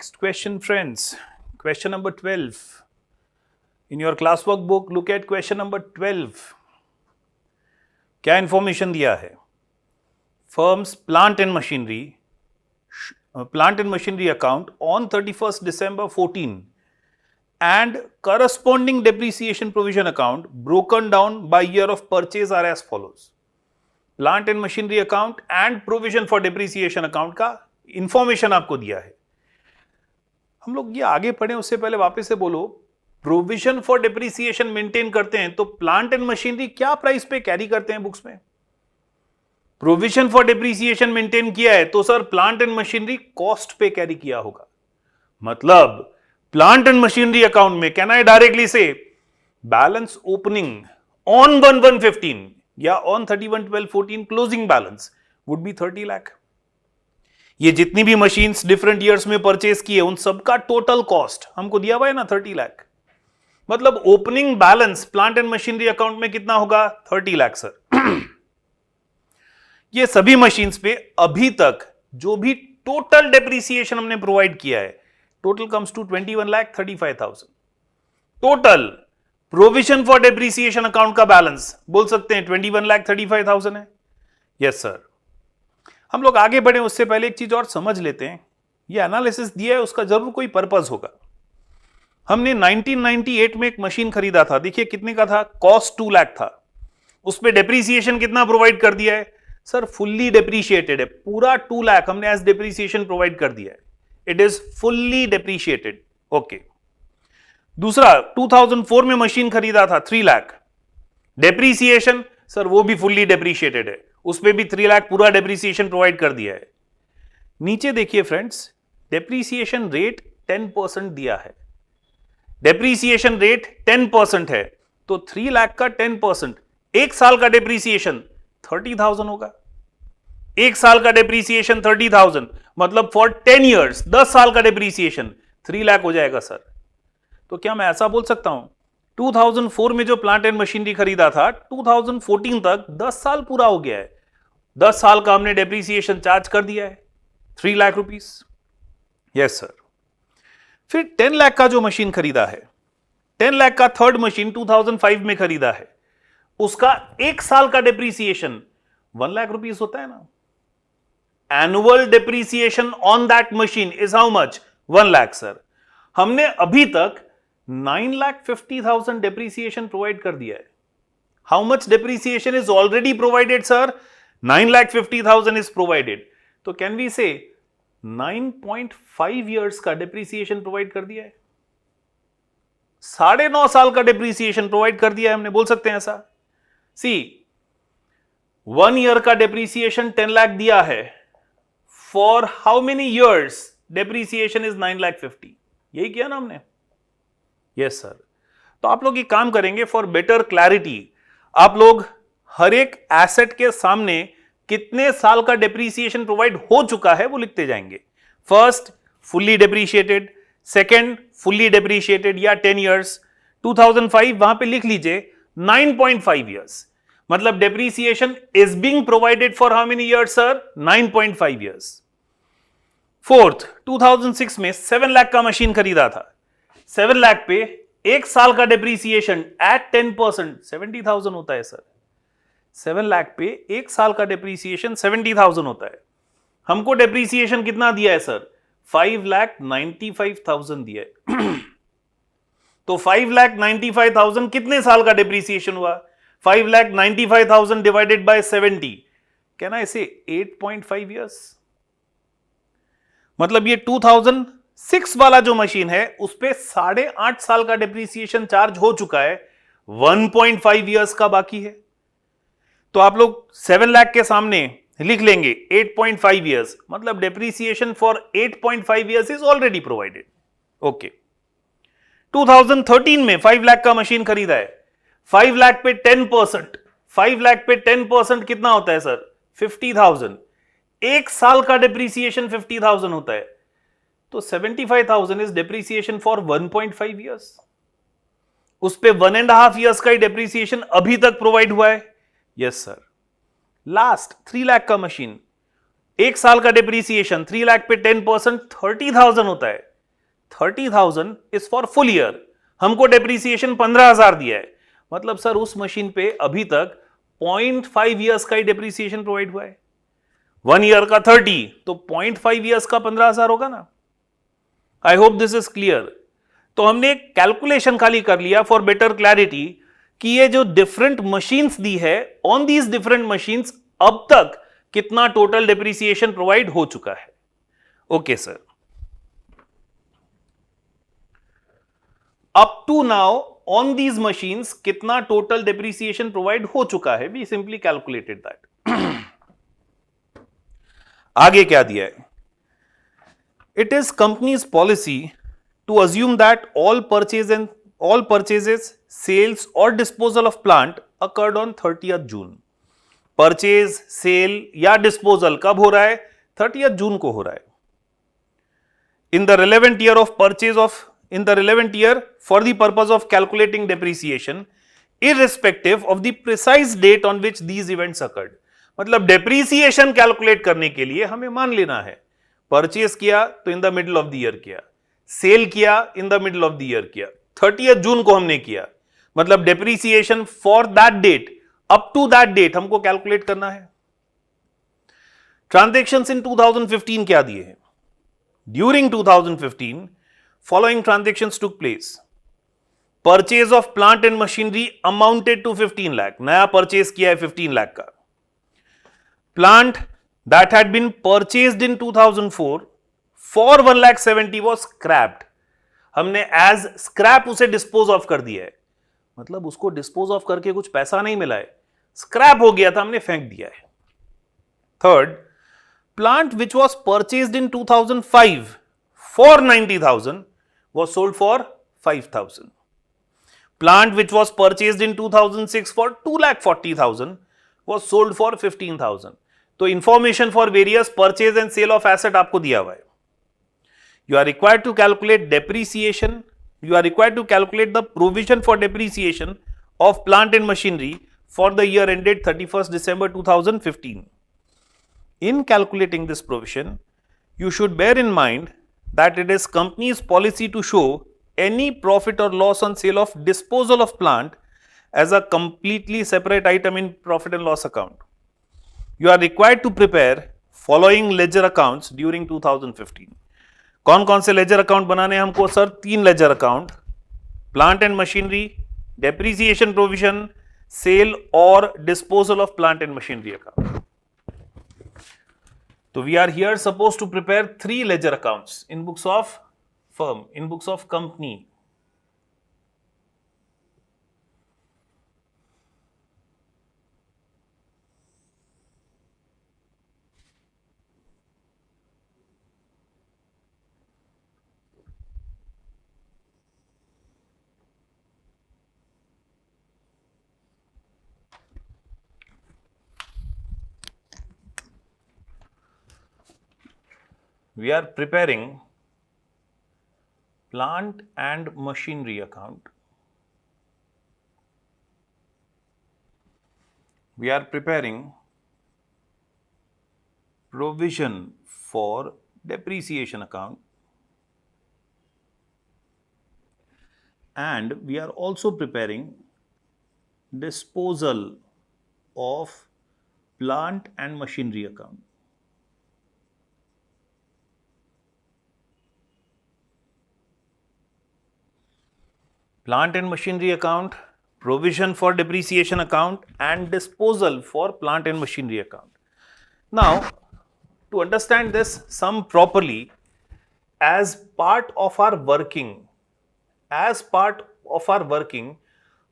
Next question, friends. Question number 12. In your classwork book, look at question number 12. क्या information दिया है? Firm's plant and machinery account on 31st December 14 and corresponding depreciation provision account broken down by year of purchase are as follows. Plant and machinery account and provision for depreciation account का information आपको दिया है. हम लोग ये आगे पढ़े उससे पहले वापस से बोलो, प्रोविजन फॉर डिप्रिसिएशन मेंटेन करते हैं तो प्लांट एंड मशीनरी क्या प्राइस पे कैरी करते हैं बुक्स में? प्रोविजन फॉर डिप्रिसिएशन मेंटेन किया है तो sir plant and machinery cost पे कैरी किया होगा. मतलब प्लांट एंड मशीनरी अकाउंट में कैन आई डायरेक्टली से बैलेंस ओपनिंग ऑन 1/1/15 या on 31/12/14 closing balance would be 30 lakh. ये जितनी भी मशीन्स डिफरेंट ईयर्स में परचेज किए उन सबका टोटल कॉस्ट हमको दिया हुआ है ना 30 लाख. मतलब opening balance plant and machinery account में कितना होगा? 30 लाख सर. ये सभी मशीन्स पे अभी तक जो भी टोटल डेप्रिसिएशन हमने प्रोवाइड किया है total comes to 21,35,000. Total provision for depreciation account का बैलेंस बोल सकते हैं 21,35,000 है. Yes sir. हम लोग आगे बढ़े उससे पहले एक चीज और समझ लेते हैं. ये एनालिसिस दिया है उसका जरूर कोई पर्पस होगा. हमने 1998 में एक मशीन खरीदा था. देखिए कितने का था? कॉस्ट 2 लाख था. उस पे डेप्रिसिएशन कितना प्रोवाइड कर दिया है सर? फुल्ली डेप्रिशिएटेड है. पूरा 2 लाख हमने एज डेप्रिसिएशन प्रोवाइड कर दिया है. It is fully depreciated. Okay. दूसरा 2004 में मशीन खरीदा था 3 लाख. डेप्रिसिएशन सर वो भी फुल्ली डेप्रिशिएटेड है. उस पे भी 3 लाख पूरा डेप्रिसिएशन प्रोवाइड कर दिया है. नीचे देखिए फ्रेंड्स, डेप्रिसिएशन रेट 10% दिया है. डेप्रिसिएशन रेट 10% है तो 3 लाख का 10% एक साल का डेप्रिसिएशन 30,000 होगा. एक साल का डेप्रिसिएशन 30,000 मतलब फॉर 10 ईयर्स 10 साल का डेप्रिसिएशन 3 लाख हो जाएगा सर. तो क्या मैं ऐसा बोल सकता हूं 2004 में जो प्लांट एंड मशीनरी खरीदा था 2014 तक 10 साल पूरा हो गया है. 10 साल का हमने डेप्रिसिएशन चार्ज कर दिया है 3 लाख रुपीस. Yes sir. फिर 10 लाख का जो मशीन खरीदा है 10 लाख का थर्ड मशीन 2005 में खरीदा है. उसका एक साल का डेप्रिसिएशन 1 लाख रुपीस होता है ना. Annual depreciation on that machine is how much? 1 lakh sir. हमने अभी तक 9,50,000 डेप्रिसिएशन प्रोवाइड कर दिया है. How much depreciation is already provided sir? 9,50,000 is provided. तो कैन वी से 9.5 ईयर्स का डेप्रिसिएशन प्रोवाइड कर दिया है. 9.5 साल का डेप्रिसिएशन प्रोवाइड कर दिया है हमने. बोल सकते हैं ऐसा. सी 1 ईयर का डेप्रिसिएशन 10 लाख दिया है. For how many years depreciation is 9,50,000. यही किया ना हमने. Yes sir. तो आप लोग ये काम करेंगे फॉर बेटर क्लैरिटी. आप लोग हर एक एसेट के सामने कितने साल का डेप्रिसिएशन प्रोवाइड हो चुका है वो लिखते जाएंगे. First fully depreciated, second fully depreciated या 10 ईयर्स. 2005 वहां पे लिख लीजिए 9.5 ईयर्स. मतलब depreciation is being provided for how many years sir? 9.5 years. Fourth 2006 में 7 लाख का मशीन खरीदा था. 7 लाख पे एक साल का डेप्रिसिएशन एट 10% 70,000 होता है सर. 7 लाख पे एक साल का डेप्रिसिएशन 70,000 होता है. हमको डेप्रिसिएशन कितना दिया है सर? 5,95,000 दिया है. तो 5,95,000 कितने साल का डेप्रिसिएशन हुआ? 5,95,000 डिवाइडेड बाय 70. कैन आई से 8.5 ईयर्स. मतलब ये 2006 वाला जो मशीन है उस पे 8.5 साल का डेप्रिसिएशन चार्ज हो चुका है. 1.5 ईयर्स का बाकी है. तो आप लोग 7 लाख के सामने लिख लेंगे 8.5 ईयर्स. मतलब depreciation for 8.5 years is already provided. Okay. 2013 में 5 लाख का मशीन खरीदा है. 5 लाख पे 10%. 5 लाख पे 10% कितना होता है सर? 50,000. एक साल का डेप्रिसिएशन 50,000 होता है. तो 75,000 इज डेप्रिसिएशन फॉर 1.5 ईयर्स. उस पे 1.5 ईयर्स का ही डेप्रिसिएशन अभी तक प्रोवाइड हुआ है. Yes sir. लास्ट 3 लाख का मशीन एक साल का डेप्रिसिएशन 3 लाख पे 10% 30,000 होता है. 30,000 इज फॉर फुल ईयर, हमको डेप्रीसिएशन 15,000 दिया है, मतलब सर उस मशीन पे अभी तक 0.5 ईयर्स का ही डेप्रीसिएशन प्रोवाइड हुआ है। 1 ईयर का 30, तो 0.5 ईयर्स का 15,000 होगा ना। आई होप दिस इज क्लियर। तो हमने एक कैलकुलेशन खाली कर लिया फॉर बेटर क्लैरिटी कि ये जो डिफरेंट मशीन्स दी है, ऑन दीज डिफरेंट मशीन्स अब तक कितना टोटल डेप्रीसिएशन प्रोवाइड हो चुका है। Okay sir, up to now on these machines कितना टोटल डेप्रीसिएशन प्रोवाइड हो चुका है, वी सिंपली कैलकुलेटेड दैट। आगे क्या दिया है, it is companies policy to assume that all purchases, sales or disposal of plant occurred on 30th June. Purchase, sale या disposal कब हो रहा है? 30th June को हो रहा है। In the relevant year for the purpose of calculating depreciation, irrespective of the precise date on which these events occurred. मतलब depreciation calculate करने के लिए हमें मान लेना है, purchase किया तो in the middle of the year किया, सेल किया in the middle of the year किया, 30th जून को हमने किया, मतलब depreciation for that date up to that date हमको कैलकुलेट करना है। ट्रांजैक्शंस इन 2015 क्या दिए हैं? During 2015 following transactions took place. Purchase of plant and machinery amounted to 15 lakh, नया परचेज किया है 15 लाख का। Plant that had been purchased in 2004 for 1,70,000 was scraped, हमने एज स्क्रैप उसे डिस्पोज ऑफ कर दिया है, मतलब उसको डिस्पोज ऑफ करके कुछ पैसा नहीं मिला है, स्क्रैप हो गया था, हमने फेंक दिया है। Third, plant which was purchased in 2005 for 90,000 was sold for 5,000। Plant which was purchased in 2006 for 2,40,000 was sold for 15,000। तो information for various purchase and sale of asset आपको दिया हुआ है। You are required to calculate depreciation. You are required to calculate the provision for depreciation of plant and machinery for the year ended 31st December 2015. In calculating this provision, you should bear in mind that it is company's policy to show any profit or loss on sale of disposal of plant as a completely separate item in profit and loss account. You are required to prepare following ledger accounts during 2015. कौन कौन से ledger account बनाने हैं हमको? Sir 3 ledger account, plant and machinery, depreciation provision, sale और disposal of plant and machinery account. तो we are here suppose to prepare 3 ledger accounts in books of firm, in books of company. We are preparing plant and machinery account. We are preparing provision for depreciation account, and we are also preparing disposal of plant and machinery account. Plant and machinery account, provision for depreciation account, and disposal for plant and machinery account. Now, to understand this sum properly, as part of our working,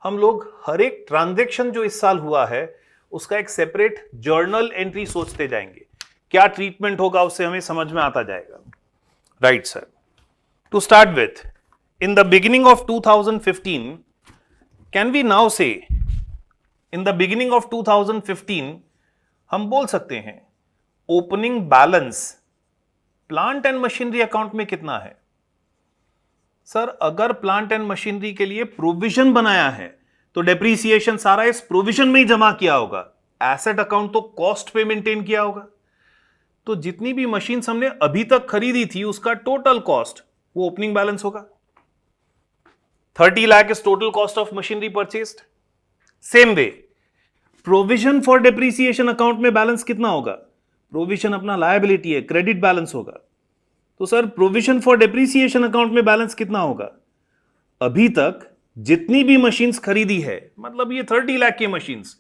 हम लोग हर एक transaction जो इस साल हुआ है उसका एक सेपरेट जर्नल एंट्री सोचते जाएंगे, क्या ट्रीटमेंट होगा उससे हमें समझ में आता जाएगा। Right sir, to start with, in the beginning of 2015, can we now say, in the beginning of 2015, हम बोल सकते हैं opening balance plant and machinery account में कितना है? सर अगर प्लांट एंड मशीनरी के लिए प्रोविजन बनाया है तो डेप्रीसिएशन सारा इस प्रोविजन में ही जमा किया होगा, एसेट अकाउंट तो कॉस्ट पे मेंटेन किया होगा। तो जितनी भी मशीन्स हमने अभी तक खरीदी थी उसका टोटल कॉस्ट वो ओपनिंग बैलेंस होगा। 30 lakh is total cost of machinery purchased. Same way provision for depreciation account में बैलेंस कितना होगा? प्रोविजन अपना लायबिलिटी है, क्रेडिट बैलेंस होगा। तो sir provision for depreciation account में बैलेंस कितना होगा? अभी तक जितनी भी मशीन्स खरीदी है, मतलब ये 30 लाख की मशीन्स,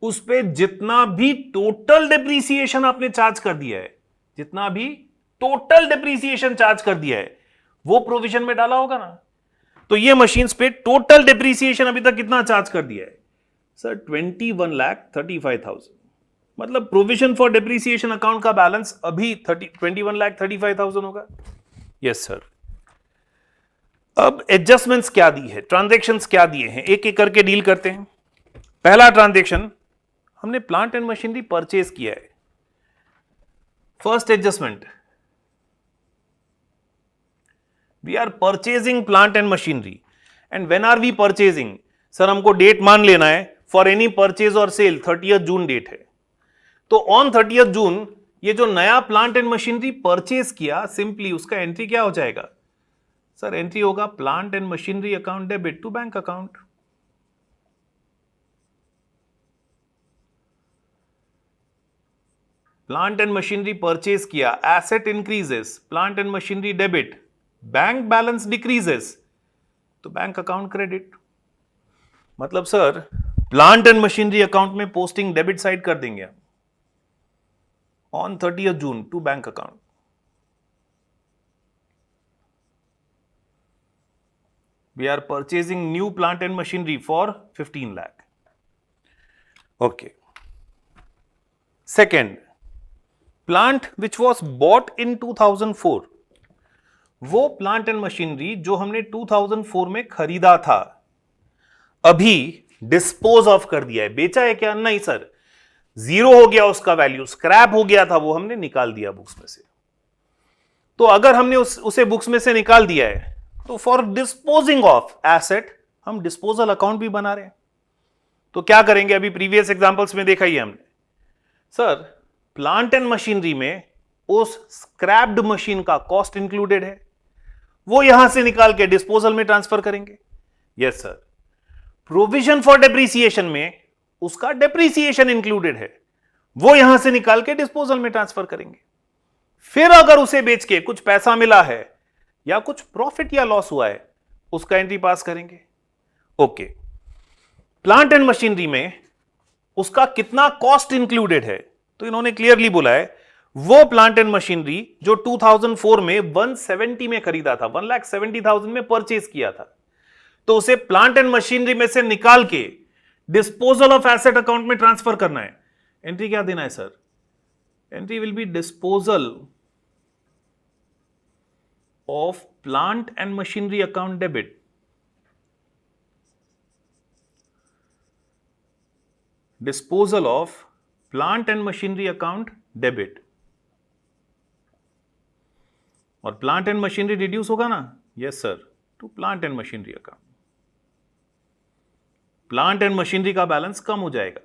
उस पे जितना भी टोटल डेप्रीसिएशन आपने चार्ज कर दिया है, जितना भी टोटल डेप्रीसिएशन चार्ज कर दिया है, वो प्रोविजन में डाला होगा ना। तो ये मशीन्स पे टोटल डेप्रीसिएशन अभी तक कितना चार्ज कर दिया है सर? 21,35,000। मतलब प्रोविजन फॉर डेप्रीसिएशन अकाउंट का बैलेंस अभी 21,35,000 होगा। Yes sir. अब एडजस्टमेंट्स क्या दी है, ट्रांजैक्शंस क्या दिए हैं, एक एक करके डील करते हैं। पहला ट्रांजैक्शन, हमने प्लांट एंड मशीनरी परचेज किया है। First adjustment, we are purchasing plant and machinery. And when are we purchasing? Sir हमको डेट मान लेना है फॉर एनी परचेज और सेल 30 जून डेट है। तो ऑन 30 जून ये जो नया प्लांट एंड मशीनरी परचेज किया, सिंपली उसका एंट्री क्या हो जाएगा सर? एंट्री होगा plant and machinery account debit to bank account. Plant and machinery purchase किया, asset increases, plant and machinery debit, bank balance decreases, तो बैंक अकाउंट क्रेडिट। मतलब sir plant and machinery account में posting debit side कर देंगे on 30 June to bank account. We are purchasing new plant and machinery for 15 lakh. Okay. Second, plant which was bought in 2004. वो plant and machinery जो हमने 2004 में खरीदा था, अभी डिस्पोज ऑफ कर दिया है। बेचा है क्या? नहीं सर, जीरो हो गया उसका वैल्यू, स्क्रैप हो गया था, वो हमने निकाल दिया बुक्स में से। तो अगर हमने उसे बुक्स में से निकाल दिया है, तो फॉर डिस्पोजिंग ऑफ एसेट हम डिस्पोजल अकाउंट भी बना रहे हैं। तो क्या करेंगे? अभी प्रीवियस एग्जांपल्स में देखा ही हमने सर, प्लांट एंड मशीनरी में उस स्क्रैप्ड मशीन का कॉस्ट इंक्लूडेड है, वो यहां से निकाल के डिस्पोजल में ट्रांसफर करेंगे। Yes sir. Provision for depreciation में उसका डेप्रीसिएशन इंक्लूडेड है, वो यहां से निकाल के डिस्पोजल में ट्रांसफर करेंगे। फिर अगर उसे बेच के कुछ पैसा मिला है या कुछ प्रॉफिट या लॉस हुआ है, उसका एंट्री पास करेंगे। ओके। प्लांट एंड मशीनरी में उसका कितना कॉस्ट इंक्लूडेड है, तो इन्होंने क्लियरली बोला है वो प्लांट एंड मशीनरी जो 2004 में 170 में खरीदा था, 1,70,000 में परचेज किया था, तो उसे प्लांट एंड मशीनरी में से निकाल के डिस्पोजल ऑफ एसेट अकाउंट में ट्रांसफर करना है। एंट्री क्या देना है sir? Entry will be disposal of plant and machinery account debit. Disposal of plant and machinery account debit. और plant and machinery reduce होगा ना? Yes sir, to plant and machinery account. Plant and machinery का balance कम हो जाएगा।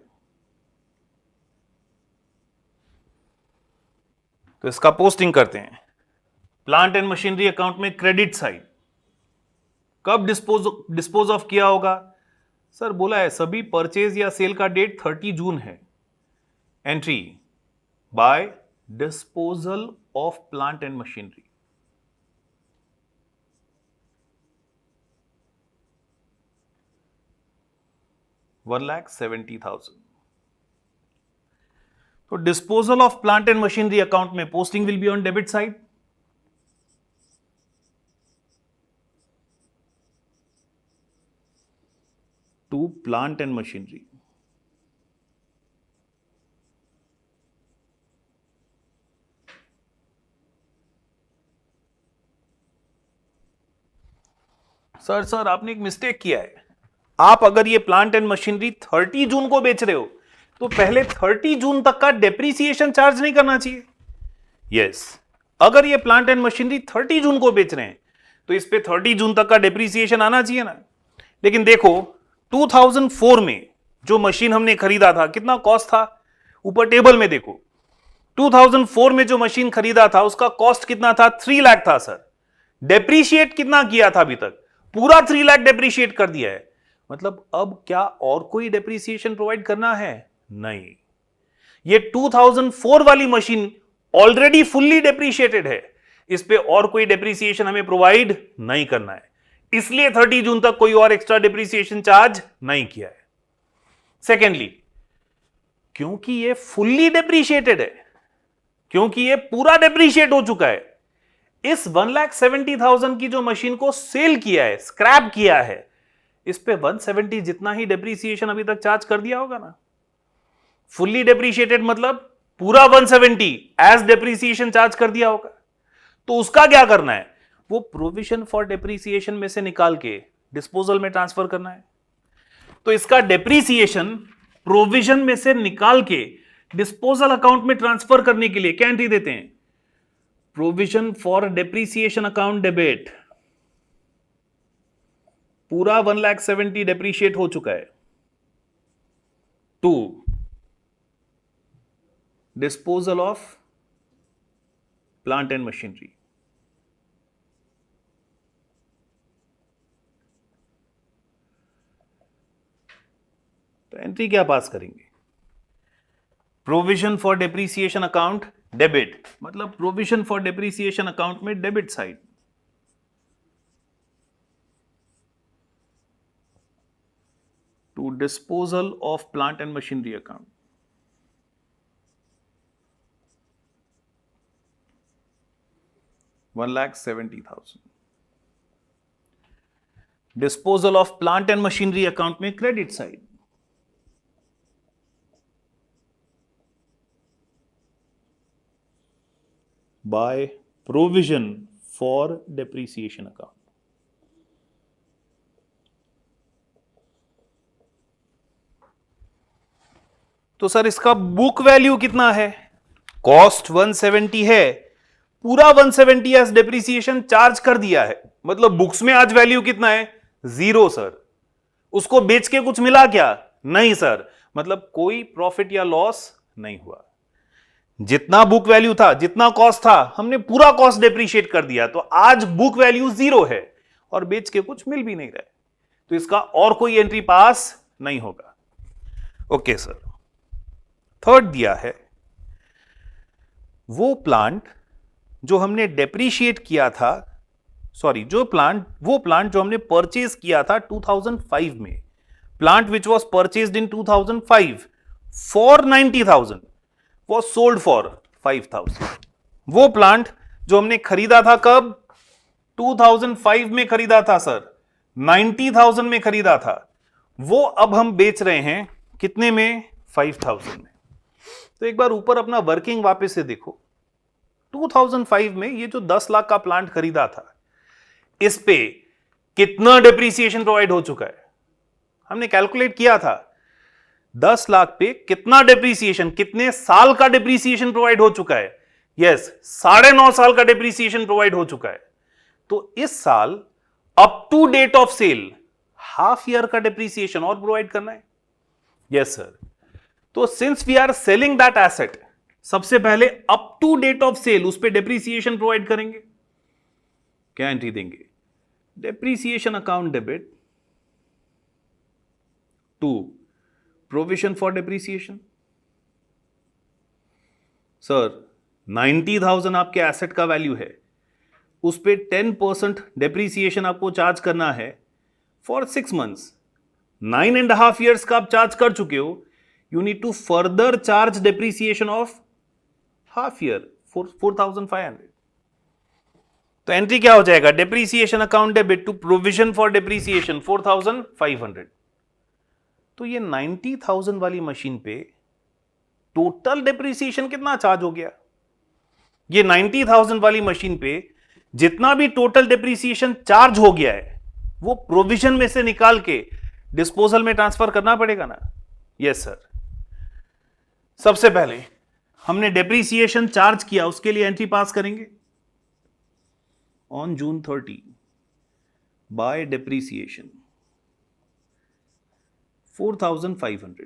तो इसका posting करते हैं। प्लांट एंड मशीनरी अकाउंट में क्रेडिट साइड कब डिस्पोज ऑफ किया होगा सर? बोला है सभी परचेज या सेल का डेट 30 जून है। Entry by disposal of plant and machinery. $1,70,000। तो disposal of plant and machinery account में posting will be on debit side. To plant and machinery. Sir आपने एक मिस्टेक किया है। आप अगर ये प्लांट एंड मशीनरी 30 जून को बेच रहे हो, तो पहले 30 जून तक का डेप्रीसिएशन चार्ज नहीं करना चाहिए। यस, अगर ये प्लांट एंड मशीनरी 30 जून को बेच रहे हैं, तो इस पे 30 जून तक का डेप्रीसिएशन आना चाहिए ना। लेकिन देखो 2004 में जो मशीन हमने खरीदा था, कितना कॉस्ट था? ऊपर टेबल में देखो, 2004 में जो मशीन खरीदा था उसका कॉस्ट कितना था? 3 लाख था सर। डेप्रीशिएट कितना किया था अभी तक? पूरा 3 लाख डेप्रीशिएट कर दिया है। मतलब अब क्या और कोई डेप्रीसिएशन प्रोवाइड करना है? नहीं। ये 2004 वाली मशीन ऑलरेडी फुल्ली डेप्रीशिएटेड है, इस पे और कोई डेप्रीसिएशन हमें प्रोवाइड नहीं करना है, इसलिए 30 जून तक कोई और एक्स्ट्रा डेप्रीसिएशन चार्ज नहीं किया है। सेकेंडली, क्योंकि ये फुल्ली डेप्रीशिएटेड है, क्योंकि ये पूरा डेप्रीशिएट हो चुका है, इस 1,70,000 की जो मशीन को सेल किया है, स्क्रैप किया है, इस पे 170 जितना ही डेप्रीसिएशन अभी तक चार्ज कर दिया होगा ना। फुल्ली डेप्रीशिएटेड मतलब पूरा 170 एज डेप्रीसिएशन चार्ज कर दिया होगा। तो उसका क्या करना है? वो प्रोविजन फॉर डेप्रीसिएशन में से निकाल के डिस्पोजल में ट्रांसफर करना है। तो इसका डेप्रीसिएशन प्रोविजन में से निकाल के डिस्पोजल अकाउंट में ट्रांसफर करने के लिए क्या एंट्री देते हैं? Provision for depreciation account debit. पूरा 1,70,000 डेप्रीशिएट हो चुका है, to disposal of plant and machinery. तो एंट्री क्या पास करेंगे? Provision for depreciation account debit, मतलब प्रोविजन फॉर डेप्रीसिएशन अकाउंट में debit side, to disposal of plant and machinery account. $1,70,000 disposal of plant and machinery account में credit side, by provision for depreciation account. तो sir इसका book value कितना है? Cost 170 है, पूरा 170 as depreciation charge कर दिया है, मतलब बुक्स में आज वैल्यू कितना है? 0 सर। उसको बेच के कुछ मिला क्या? नहीं सर, मतलब कोई प्रॉफिट या लॉस नहीं हुआ। जितना बुक वैल्यू था, जितना कॉस्ट था, हमने पूरा कॉस्ट डेप्रीशिएट कर दिया, तो आज बुक वैल्यू 0 है और बेच के कुछ मिल भी नहीं रहा है, तो इसका और कोई एंट्री पास नहीं होगा। Okay sir. थर्ड दिया है, वो प्लांट जो हमने डेप्रीशिएट किया था, सॉरी वो प्लांट जो हमने परचेज किया था 2005 में, plant which was purchased in 2005 for 90,000 was sold for 5,000। वो प्लांट जो हमने खरीदा था कब? 2005 में खरीदा था सर, 90,000 में खरीदा था, वो अब हम बेच रहे हैं कितने में? 5,000 में। तो एक बार ऊपर अपना वर्किंग वापस से देखो। 2005 में ये जो 10 लाख का प्लांट खरीदा था, इस पे कितना डेप्रीसिएशन प्रोवाइड हो चुका है? हमने कैलकुलेट किया था 10 लाख पे कितना डेप्रीसिएशन, कितने साल का डेप्रीसिएशन प्रोवाइड हो चुका है? यस, 9.5 साल का डेप्रीसिएशन प्रोवाइड हो चुका है। तो इस साल up to date of sale half year का डेप्रीसिएशन और प्रोवाइड करना है। Yes sir. तो since we are selling that asset, सबसे पहले up to date of sale उस पे डेप्रीसिएशन प्रोवाइड करेंगे। क्या एंट्री देंगे? Depreciation account debit to provision for depreciation. Sir 90,000 आपके एसेट का वैल्यू है, उस पे 10% डेप्रीसिएशन आपको चार्ज करना है फॉर 6 मंथ्स। 9.5 years का आप चार्ज कर चुके हो, you need to further charge depreciation of half year 4,500। तो एंट्री क्या हो जाएगा? Depreciation account debit to provision for depreciation 4,500। तो ये 90,000 वाली मशीन पे टोटल डेप्रीसिएशन कितना चार्ज हो गया? ये 90,000 वाली मशीन पे जितना भी टोटल डेप्रीसिएशन चार्ज हो गया है, वो प्रोविजन में से निकाल के डिस्पोजल में ट्रांसफर करना पड़ेगा ना। Yes sir. सबसे पहले हमने डेप्रीसिएशन चार्ज किया, उसके लिए एंट्री पास करेंगे ऑन June 30 बाय डेप्रीसिएशन 4,500।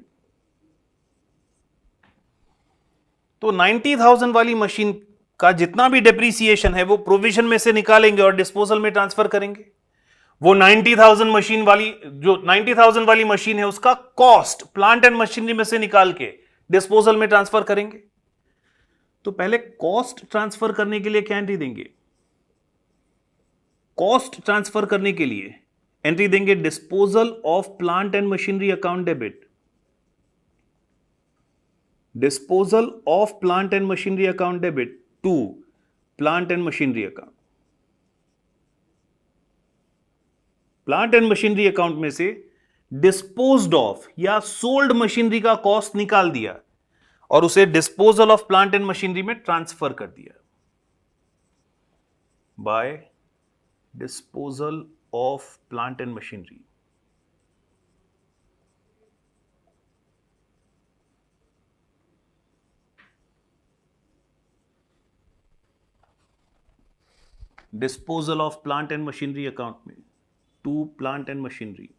तो 90,000 वाली मशीन का जितना भी डेप्रीसिएशन है वो प्रोविजन में से निकालेंगे और डिस्पोजल में ट्रांसफर करेंगे। वो 90,000 मशीन वाली, जो 90,000 वाली मशीन है उसका कॉस्ट प्लांट एंड मशीनरी में से निकाल के डिस्पोजल में ट्रांसफर करेंगे। तो पहले कॉस्ट ट्रांसफर करने के लिए क्या एंट्री देंगे? कॉस्ट ट्रांसफर करने के लिए एंट्री देंगे disposal of plant and machinery account debit, disposal of plant and machinery account debit to plant and machinery account. Plant and machinery account में से डिस्पोज्ड ऑफ या सोल्ड मशीनरी का cost निकाल दिया और उसे disposal of plant and machinery में transfer कर दिया by disposal of plant and machinery. Disposal of plant and machinery account में to plant and machinery.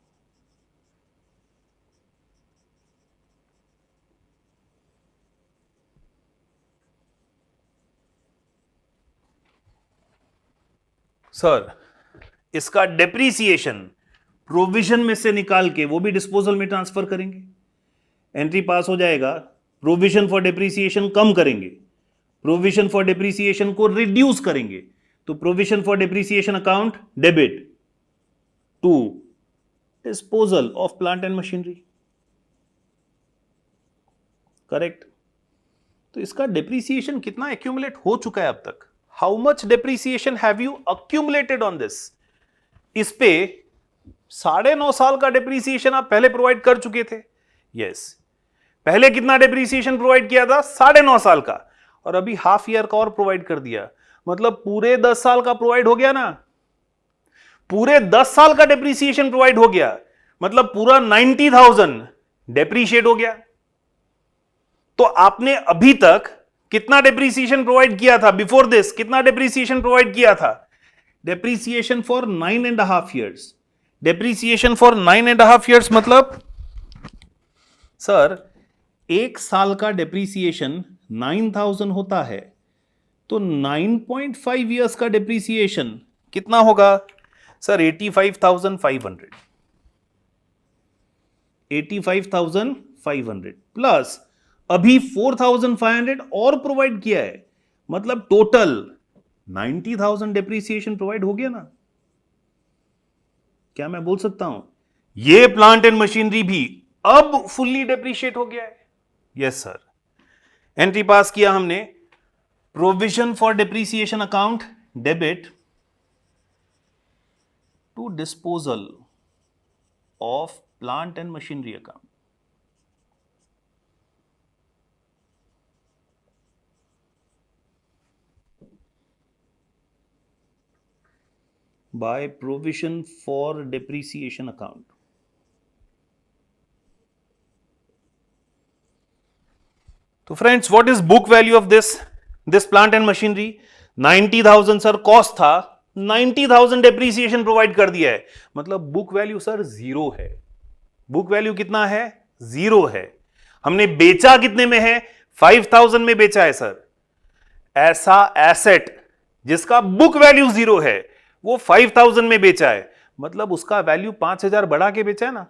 Sir इसका डेप्रीसिएशन प्रोविजन में से निकाल के वो भी डिस्पोजल में ट्रांसफर करेंगे, एंट्री पास हो जाएगा। प्रोविजन फॉर डेप्रीसिएशन कम करेंगे, प्रोविजन फॉर डेप्रीसिएशन को रिड्यूस करेंगे, तो provision for depreciation account debit to disposal of plant and machinery. Correct. तो इसका डेप्रीसिएशन कितना एक्यूमुलेट हो चुका है अब तक? How much depreciation have you accumulated on this? इस पे 9.5 साल का डेप्रीसिएशन आप पहले प्रोवाइड कर चुके थे। यस, पहले कितना डेप्रीसिएशन प्रोवाइड किया था? 9.5 साल का, और अभी हाफ ईयर का और प्रोवाइड कर दिया, मतलब पूरे 10 साल का प्रोवाइड हो गया ना। पूरे 10 साल का डेप्रीसिएशन प्रोवाइड हो गया, मतलब पूरा 90,000 डेप्रीशिएट हो गया। तो आपने अभी तक कितना डेप्रीसिएशन प्रोवाइड किया था? बिफोर दिस कितना डेप्रीसिएशन प्रोवाइड किया था? Depreciation for 9.5 years। Depreciation for 9.5 years मतलब सर 1 साल का डेप्रीसिएशन 9,000 होता है, तो 9.5 years का डेप्रीसिएशन कितना होगा? सर 85,500। 85,500 प्लस अभी 4,500 और प्रोवाइड किया है, मतलब टोटल 90,000 डेप्रीसिएशन प्रोवाइड हो गया ना। क्या मैं बोल सकता हूं ये प्लांट एंड मशीनरी भी अब फुल्ली डेप्रीशिएट हो गया है? Yes sir. एंट्री पास किया हमने, provision for depreciation account debit to disposal of plant and machinery account. by provision for depreciation account। तो friends, what is book value of this plant and machinery? 90,000 sir cost था, 90,000 depreciation provide कर दिया है, मतलब book value sir 0 है। Book value कितना है? 0 है। हमने बेचा कितने में है? 5,000 में बेचा है सर। ऐसा एसेट जिसका बुक वैल्यू 0 है वो 5,000 में बेचा है, मतलब उसका वैल्यू 5,000 बढ़ा के बेचा है ना।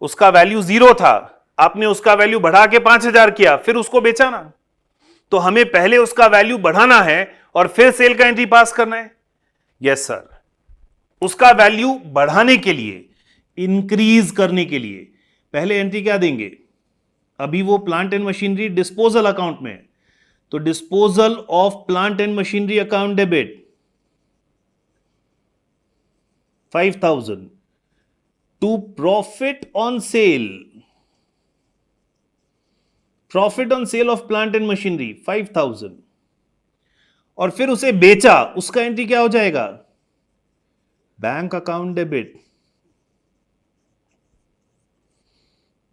उसका वैल्यू 0 था, आपने उसका वैल्यू बढ़ा के 5,000 किया, फिर उसको बेचा ना। तो हमें पहले उसका वैल्यू बढ़ाना है और फिर सेल का एंट्री पास करना है। Yes sir. उसका वैल्यू बढ़ाने के लिए, इंक्रीज करने के लिए पहले एंट्री क्या देंगे? अभी वो plant and machinery disposal account में है, तो disposal of plant and machinery account debit 5,000 to profit on sale, profit on sale of plant and machinery 5,000, और फिर उसे बेचा, उसका एंट्री क्या हो जाएगा? Bank account debit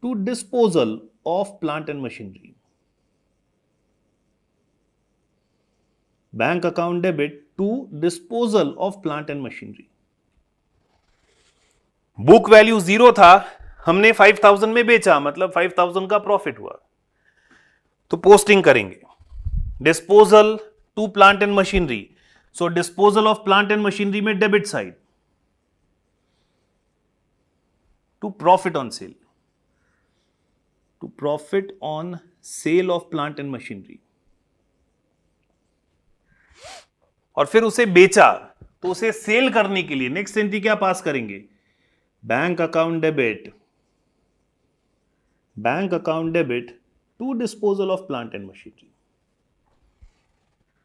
to disposal of plant and machinery, bank account debit to disposal of plant and machinery. Book value 0 था, हमने 5,000 में बेचा, मतलब 5,000 का प्रॉफिट हुआ, तो पोस्टिंग करेंगे। Disposal to plant and machinery, so disposal of plant and machinery में debit side, to profit on sale, to profit on sale of plant and machinery, और फिर उसे बेचा तो उसे सेल करने के लिए नेक्स्ट एंट्री क्या पास करेंगे, bank account debit, bank account debit to disposal of plant and machinery.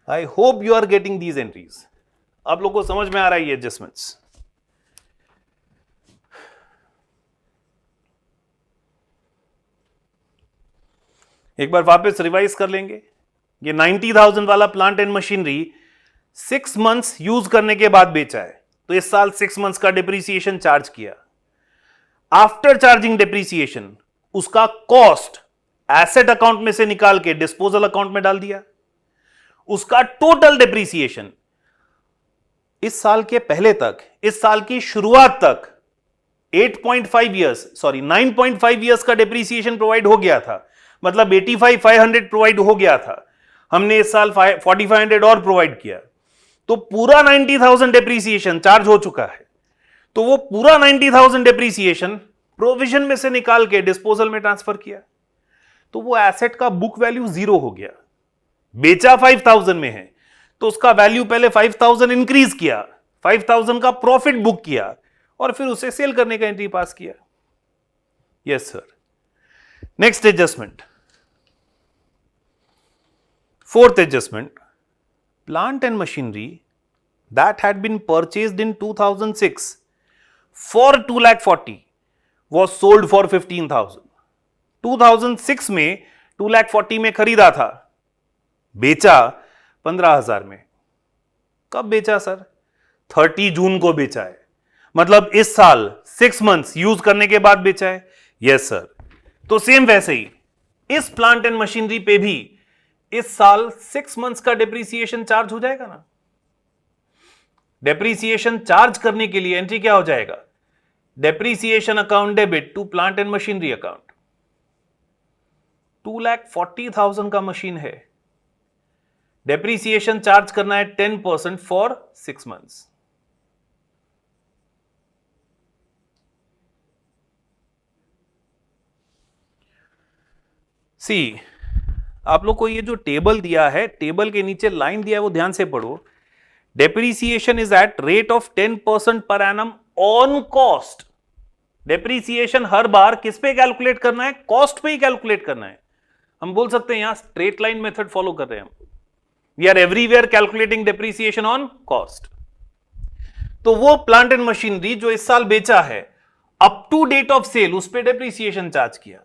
I hope you are getting these entries. आप लोगों को समझ में आ रहा है ये एडजस्टमेंट्स। एक बार वापस रिवाइज कर लेंगे। ये 90,000 वाला plant and machinery 6 months use करने के बाद बेचा है, तो इस साल 6 मंथ्स का डिप्रीसिएशन चार्ज किया। आफ्टर चार्जिंग डिप्रीसिएशन उसका कॉस्ट एसेट अकाउंट में से निकाल के डिस्पोजल अकाउंट में डाल दिया। उसका टोटल डिप्रीसिएशन इस साल के पहले तक, इस साल की शुरुआत तक 9.5 इयर्स का डिप्रीसिएशन प्रोवाइड हो गया था, मतलब 85,500 प्रोवाइड हो गया था। हमने इस साल 4,500 और प्रोवाइड किया, तो पूरा 90,000 डिप्रीसिएशन चार्ज हो चुका है। तो वो पूरा 90,000 डिप्रीसिएशन प्रोविजन में से निकाल के डिस्पोजल में ट्रांसफर किया, तो वो एसेट का बुक वैल्यू 0 हो गया। बेचा 5,000 में है, तो उसका वैल्यू पहले 5,000 इंक्रीज किया, 5,000 का प्रॉफिट बुक किया और फिर उसे सेल करने का एंट्री पास किया। Yes sir. Next adjustment, fourth adjustment, plant and machinery that had been purchased in 2006 for 2,40,000 was sold for 15,000। 2006 में 2,40,000 में खरीदा था, बेचा 15,000 में। कब बेचा सर? 30 जून को बेचा है, मतलब इस साल 6 मंथ्स यूज करने के बाद बेचा है। Yes sir. तो सेम वैसे ही इस प्लांट एंड मशीनरी पे भी इस साल 6 मंथ्स का डिप्रीसिएशन चार्ज हो जाएगा ना। डेप्रीसिएशन चार्ज करने के लिए एंट्री क्या हो जाएगा, depreciation account debit to plant and machinery account. 2,40,000 का मशीन है, डेप्रीसिएशन चार्ज करना है 10% फॉर 6 मंथ्स। सी, आप लोग को ये जो टेबल दिया है, टेबल के नीचे लाइन दिया है, वो ध्यान से पढ़ो। Depreciation is at rate of 10% per annum on cost। Depreciation हर बार किस पे कैलकुलेट करना है, कॉस्ट पे ही कैलकुलेट करना है। हम बोल सकते हैं यहां स्ट्रेट लाइन मेथड फॉलो कर रहे हैं हम। We are everywhere calculating depreciation on cost. तो वो प्लांट एंड मशीनरी जो इस साल बेचा है, up to date of sale उस पर डेप्रीसिएशन चार्ज किया।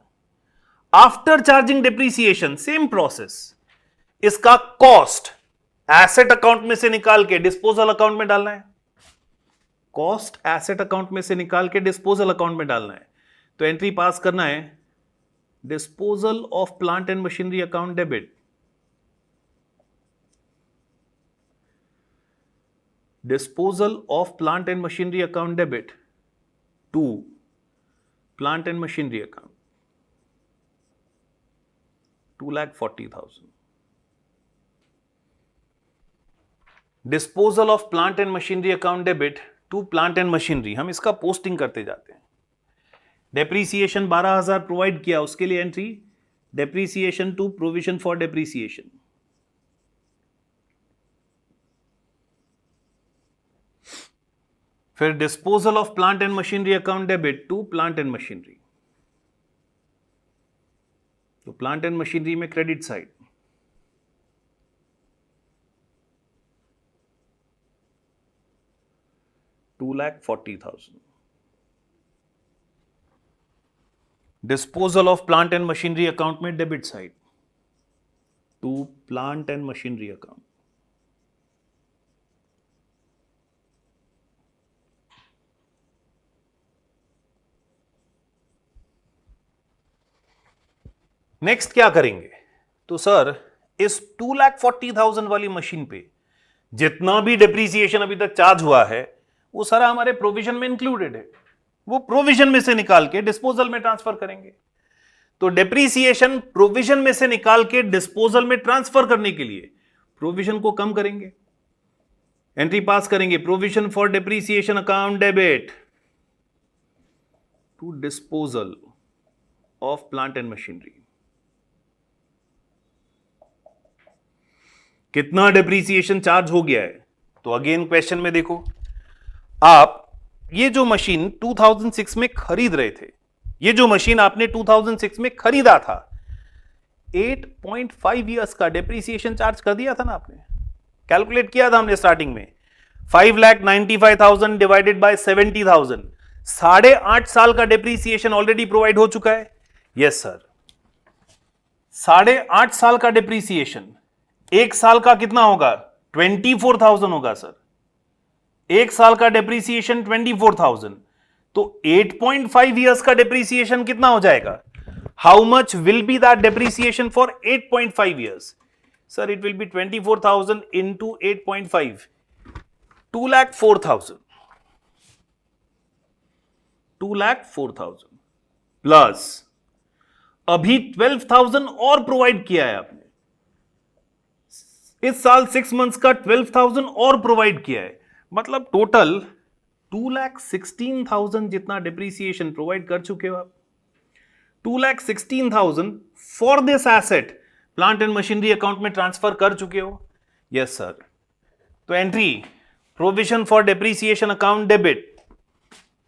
After charging depreciation same process, इसका कॉस्ट एसेट अकाउंट में से निकाल के डिस्पोजल अकाउंट में डालना है। कॉस्ट एसेट अकाउंट में से निकाल के डिस्पोजल अकाउंट में डालना है, तो एंट्री पास करना है disposal of plant and machinery account debit, disposal of plant and machinery account debit to plant and machinery account 2,40,000। Disposal of plant and machinery account debit to plant and machinery, हम इसका posting करते जाते हैं। Depreciation 12,000 provide किया, उसके लिए entry depreciation to provision for depreciation. फिर disposal of plant and machinery account debit to plant and machinery, तो प्लांट एंड मशीनरी में credit side, $2,40,000। Disposal of plant and machinery account में debit side to plant and machinery account, next क्या करेंगे, तो sir इस 2,40,000 वाली machine पे जितना भी डिप्रीसिएशन अभी तक चार्ज हुआ है वो सारा हमारे प्रोविजन में इंक्लूडेड है, वो प्रोविजन में से निकाल के डिस्पोजल में ट्रांसफर करेंगे। तो डेप्रीसिएशन प्रोविजन में से निकाल के डिस्पोजल में ट्रांसफर करने के लिए प्रोविजन को कम करेंगे, एंट्री पास करेंगे, provision for depreciation account debit to disposal of plant and machinery. कितना डेप्रीसिएशन चार्ज हो गया है? तो अगेन क्वेश्चन में देखो, आप ये जो मशीन 2006 में खरीद रहे थे, ये जो मशीन आपने 2006 में खरीदा था, 8.5 इयर्स का डेप्रीसिएशन चार्ज कर दिया था ना आपने, कैलकुलेट किया था हमने स्टार्टिंग में, 5,95,000 डिवाइडेड बाय 70,000, 8.5 साल का डेप्रीसिएशन ऑलरेडी प्रोवाइड हो चुका है। यस सर, 8.5 साल का डेप्रीसिएशन, एक साल का कितना होगा? 24,000 होगा सर, एक साल का डेप्रीसिएशन 24,000, तो 8.5 इयर्स का डेप्रीसिएशन कितना हो जाएगा? How much will be that depreciation for 8.5 years? Sir it will B 24,000 into 8.5, 2,04,000, 2,04,000 plus अभी 12,000 और प्रोवाइड किया है आपने, इस साल 6 मंथ्स का 12,000 और प्रोवाइड किया है, मतलब टोटल 2,16,000 जितना डिप्रीसिएशन प्रोवाइड कर चुके हो आप। 2,16,000 for this asset plant and machinery account में ट्रांसफर कर चुके हो। यस सर, तो entry provision for depreciation account debit,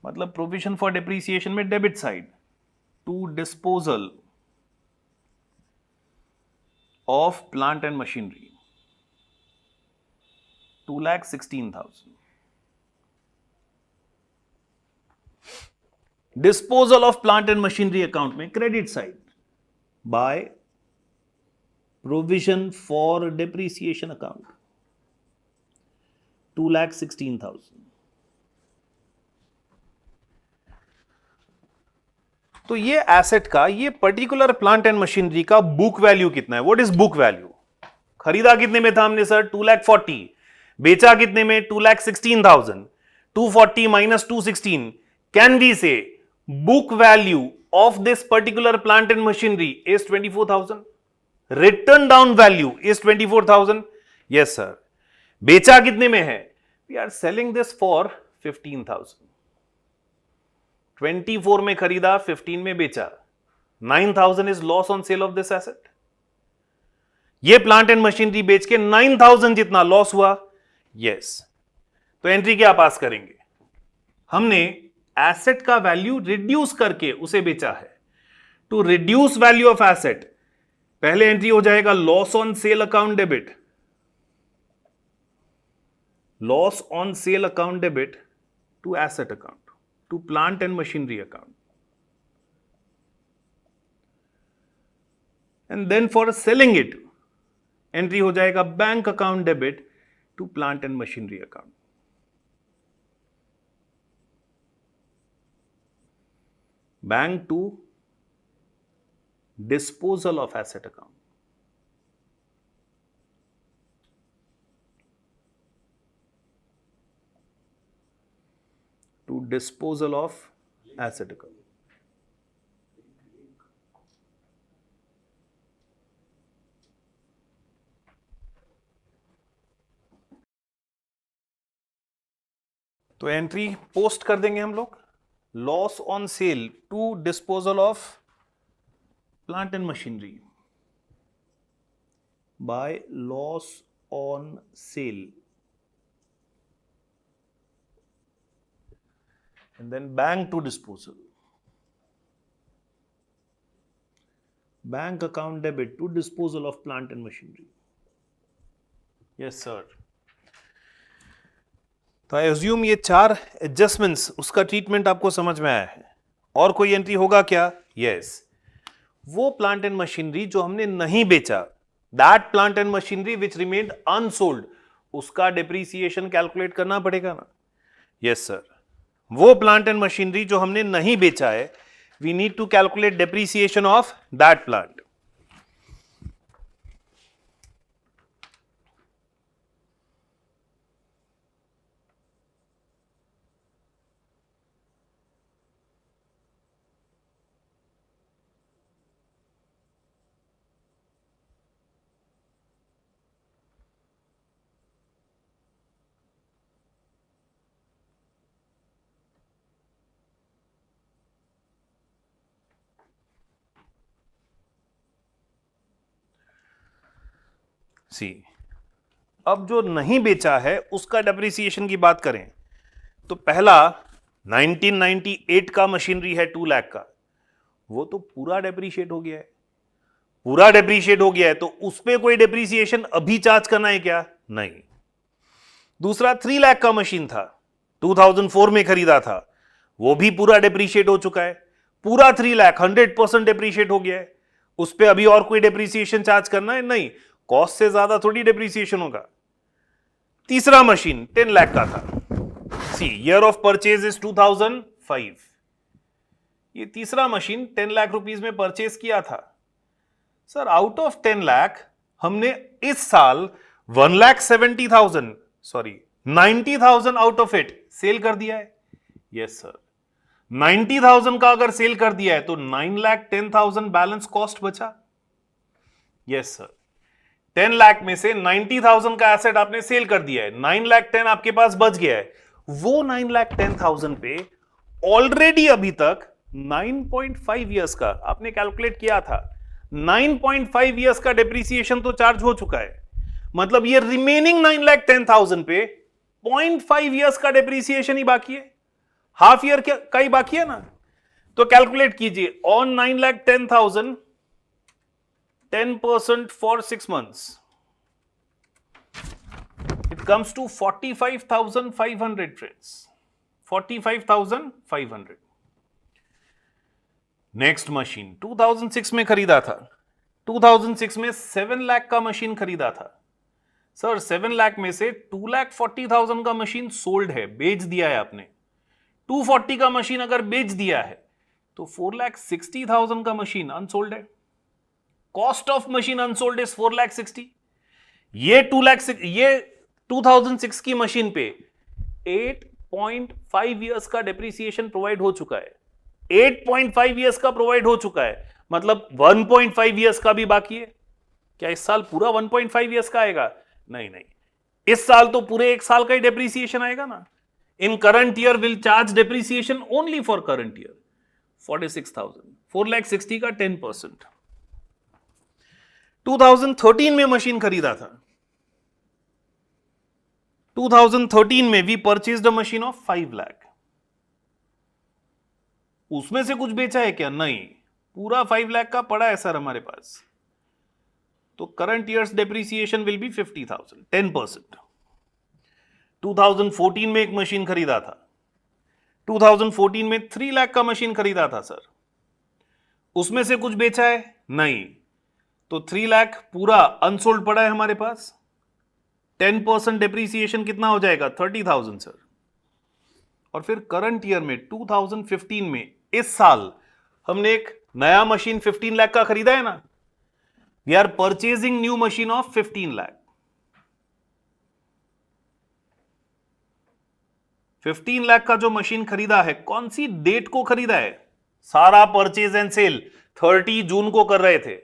मतलब प्रोविजन फॉर डेप्रीसिएशन में debit side, to disposal of plant and machinery 2,16,000, disposal of plant and machinery account में credit side by provision for depreciation account 2,16,000। तो ये asset का, ये particular plant and machinery का book value कितना है? What is book value? खरीदा कितने में था हमने सर? 2,40,000, बेचा कितने में? 2,16,000, 240 माइनस 216, कैन वी से book value of this particular plant and machinery is 24,000, written down value is 24,000. yes sir, बेचा कितने में है? we are selling this for 15,000, 24 में खरीदा, 15 में बेचा, 9,000 is loss on sale of this asset. ये प्लांट एंड मशीनरी बेच के 9,000 जितना लॉस हुआ। यस, तो एंट्री क्या पास करेंगे? हमने एसेट का वैल्यू रिड्यूस करके उसे बेचा है। To reduce value of asset, पहले एंट्री हो जाएगा loss on sale account debit, loss on sale account debit to asset account, to plant and machinery account, and then for selling it entry हो जाएगा bank account debit to plant and machinery account. Bank to disposal of asset account, to disposal of asset account. तो entry post कर देंगे हम लोग, loss on sale to disposal of plant and machinery by loss on sale, and then bank to disposal, bank account debit to disposal of plant and machinery. yes sir, तो I assume ये 4 adjustments, उसका treatment आपको समझ में आया है। और कोई एंट्री होगा क्या? यस, वो प्लांट एंड मशीनरी जो हमने नहीं बेचा, that plant and machinery which remained unsold, उसका डिप्रीसिएशन कैलकुलेट करना पड़ेगा ना। यस सर, वो प्लांट एंड मशीनरी जो हमने नहीं बेचा है, we need to calculate depreciation of that plant. See, अब जो नहीं बेचा है उसका डेप्रिसिएशन की बात करें तो पहला 1998 का मशीनरी है 2 लाख का, वो तो पूरा डेप्रिशिएट हो गया है, पूरा डेप्रिशिएट हो गया है, तो उस पर कोई डेप्रिसिएशन अभी चार्ज करना है क्या? नहीं। दूसरा 3 लाख का मशीन था, 2004 में खरीदा था, वो भी पूरा डेप्रिशिएट हो चुका है, पूरा 3 लाख 100% डेप्रिशिएट हो गया है, उस पर अभी और कोई डेप्रिसिएशन चार्ज करना है? नहीं, कॉस्ट से ज्यादा थोड़ी डेप्रिसिएशन होगा। तीसरा मशीन 10 लाख का था, सी ईयर ऑफ परचेज इज 2005, ये तीसरा मशीन 10 लाख रुपीस में परचेज किया था। सर आउट ऑफ 10 लाख हमने इस साल 1,70,000 sorry 90,000 out of it sale कर दिया है। यस सर, 90,000 का अगर सेल कर दिया है तो 9,10,000 बैलेंस कॉस्ट बचा। यस सर, 10 लाख में से 90,000 का एसेट आपने सेल कर दिया है, 9,10,000 आपके पास बच गया है, वो 9,10,000 पे ऑलरेडी अभी तक 9.5 ईयर्स का आपने कैलकुलेट किया था, 9.5 ईयर्स का डेप्रिसिएशन तो चार्ज हो चुका है, मतलब ये रिमेनिंग 9,10,000 पे 0.5 ईयर्स का डेप्रिसिएशन ही बाकी है, हाफ ईयर का ही बाकी है ना। तो कैलकुलेट कीजिए, on 9,10,000 10% for 6 months, it comes to 45,500 friends, 45,500। Next machine 2006 में खरीदा था, 2006 में 7 लाख का मशीन खरीदा था। सर 7 लाख में से 2,40,000 का मशीन सोल्ड है, बेच दिया है आपने, 240 का मशीन अगर बेच दिया है तो 4,60,000 का मशीन अनसोल्ड है। Cost of machine unsold is 4,60,000। ये 2006 की मशीन पे 8.5 ईयर्स का डेप्रिसिएशन प्रोवाइड हो चुका है, 8.5 ईयर्स का प्रोवाइड हो चुका है, मतलब 1.5 ईयर्स का भी बाकी है। क्या इस साल पूरा 1.5 ईयर्स का आएगा? नहीं नहीं, इस साल तो पूरे एक साल का ही डेप्रिसिएशन आएगा ना। In current year will charge depreciation only for current year 46,000, 4,60,000 का 10%। 2013 में मशीन खरीदा था, 2013 में we purchased a machine of 5 lakh, उसमें से कुछ बेचा है क्या? नहीं, पूरा 5 लाख का पड़ा है सर हमारे पास, तो current years depreciation will be 50,000, 10%। 2014 में एक मशीन खरीदा था, 2014 में 3 लाख का मशीन खरीदा था सर, उसमें से कुछ बेचा है? नहीं, तो 3 लाख पूरा अनसोल्ड पड़ा है हमारे पास, 10% डेप्रिसिएशन कितना हो जाएगा? 30,000 सर। और फिर करंट ईयर में 2015 में इस साल हमने एक नया मशीन 15 लाख का खरीदा है ना, we are purchasing new machine of 15 lakh. 15 lakh का जो मशीन खरीदा है, कौन सी डेट को खरीदा है? सारा परचेज एंड सेल 30 जून को कर रहे थे,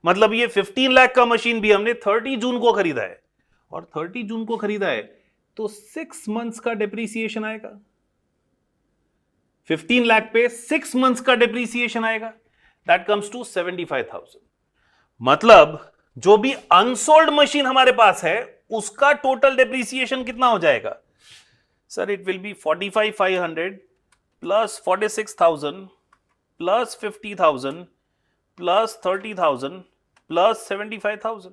मतलब ये 15 लाख का मशीन भी हमने 30 जून को खरीदा है, और 30 जून को खरीदा है तो 6 मंथ्स का डेप्रिसिएशन आएगा, 15 लाख पे 6 मंथ्स का डेप्रिसिएशन आएगा, दैट कम्स टू 75,000। मतलब जो भी अनसोल्ड मशीन हमारे पास है उसका टोटल डेप्रिसिएशन कितना हो जाएगा? Sir it will be 45,500 plus 46,000 plus 50,000 plus 30,000 plus 75,000,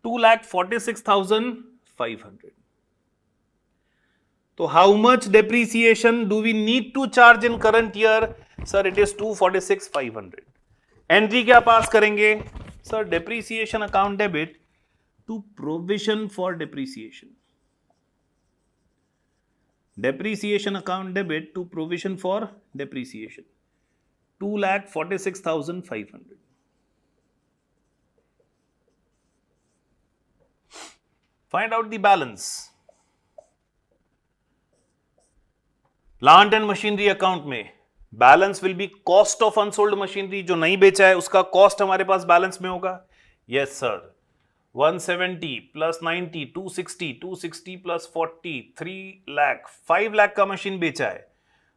2,46,500। तो how much depreciation do we need to charge in current year? Sir it is 246,500। Entry क्या पास करेंगे? Sir depreciation account debit to provision for depreciation, depreciation account debit to provision for depreciation, 2,46,500। Find out the balance. Plant and machinery account में balance will be cost of unsold machinery, जो नहीं बेचा है उसका cost हमारे पास balance में होगा। Yes sir, 170 plus 90 260, 260 plus 40 3 lakh, 5 lakh का मशीन बेचा है,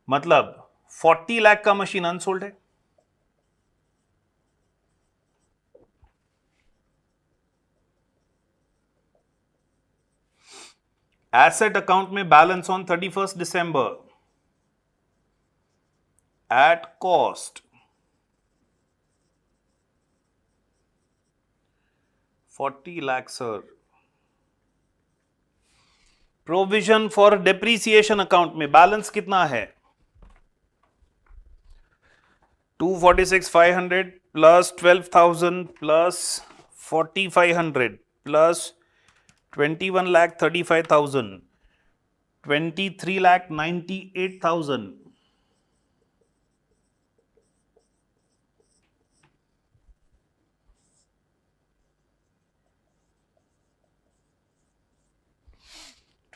मतलब 40 लाख का मशीन अनसोल्ड है। एसेट अकाउंट में balance on 31st December at cost 40 lakh sir. Provision for depreciation account में बैलेंस कितना है? 246,500 plus 12,000 plus 4,500 plus 21,35,000 23,98,000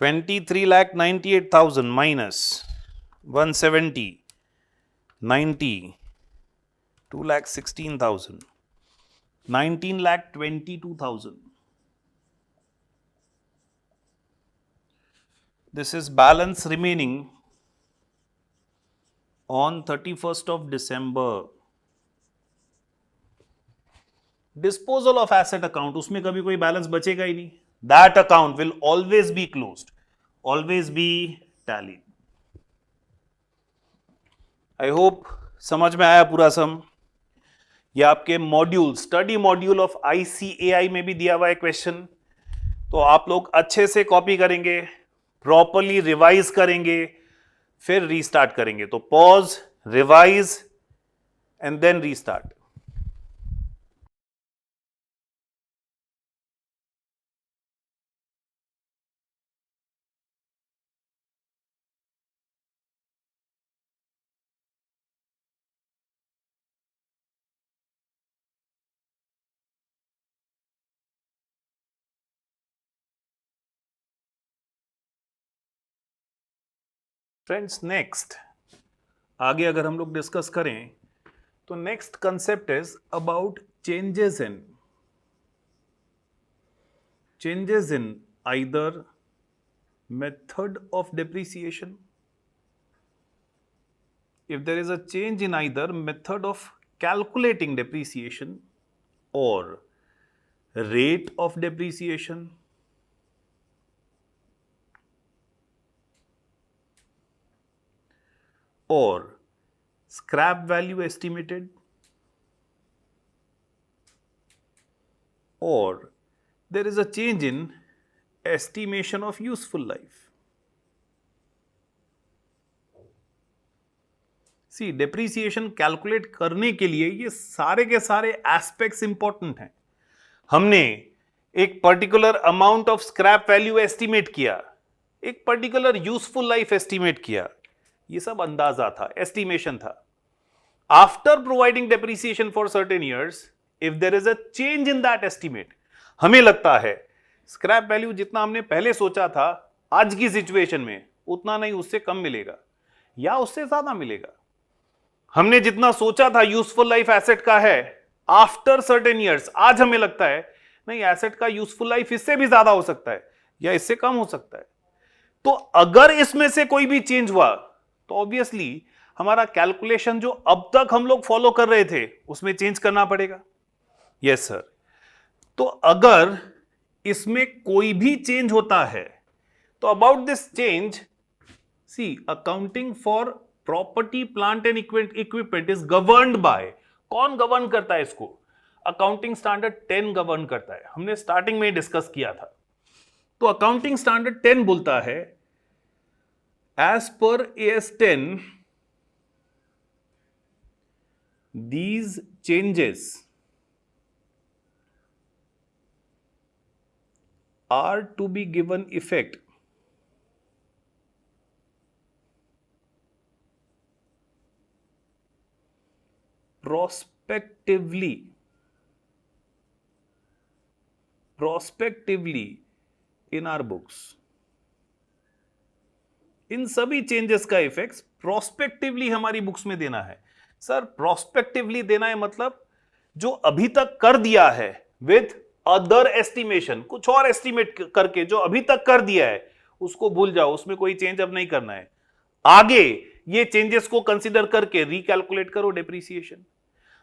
23,98,000 minus 170 90 2,16,000 19,22,000. This is balance remaining on 31st of December. Disposal of asset account, उसमें कभी कोई balance बचेगा ही नहीं. That account will always be closed, always be tallied. I hope समझ में आया पूरा सम. ये आपके module, study module of ICAI में भी दिया हुआ है क्वेश्चन. तो आप लोग अच्छे से कॉपी करेंगे, प्रॉपरली रिवाइज करेंगे, फिर रीस्टार्ट करेंगे. तो pause, revise and then restart. Friends, next आगे अगर हम लोग डिस्कस करें तो next concept is about changes in either method of depreciation. If there is a change in either method of calculating depreciation और rate of depreciation or scrap value estimated or there is a change in estimation of useful life. See, depreciation calculate करने के लिए ये सारे के सारे aspects important हैं. हमने एक particular amount of scrap value estimate किया, एक पर्टिकुलर यूजफुल लाइफ एस्टिमेट किया. ये सब अंदाजा था, एस्टिमेशन था. After providing depreciation for certain years, if there is a change in that estimate, हमें लगता है स्क्रैप वैल्यू जितना हमने पहले सोचा था आज की सिचुएशन में उतना नहीं, उससे कम मिलेगा या उससे ज्यादा मिलेगा. हमने जितना सोचा था यूजफुल लाइफ एसेट का है, आफ्टर सर्टेन ईयर्स आज हमें लगता है नहीं, एसेट का यूजफुल लाइफ इससे भी ज्यादा हो सकता है या इससे कम हो सकता है. तो अगर इसमें से कोई भी चेंज हुआ तो ऑब्वियसली हमारा कैलकुलेशन जो अब तक हम लोग फॉलो कर रहे थे उसमें चेंज करना पड़ेगा. Yes sir. तो अगर इसमें कोई भी चेंज होता है तो about this change, see, accounting for property plant and equipment is governed by, कौन गवर्न करता है इसको? अकाउंटिंग स्टैंडर्ड 10 गवर्न करता है. हमने स्टार्टिंग में डिस्कस किया था. तो अकाउंटिंग स्टैंडर्ड 10 बोलता है, as per AS 10, these changes are to be given effect prospectively in our books. इन सभी चेंजेस का इफेक्ट प्रोस्पेक्टिवली हमारी बुक्स में देना है. सर, प्रोस्पेक्टिवली देना है मतलब जो अभी तक कर दिया है विद अदर एस्टिमेशन, कुछ और एस्टिमेट करके जो अभी तक कर दिया है उसको भूल जाओ, उसमें कोई चेंज अब नहीं करना है. आगे ये चेंजेस को कंसीडर करके रिकैलकुलेट करो डेप्रिसिएशन.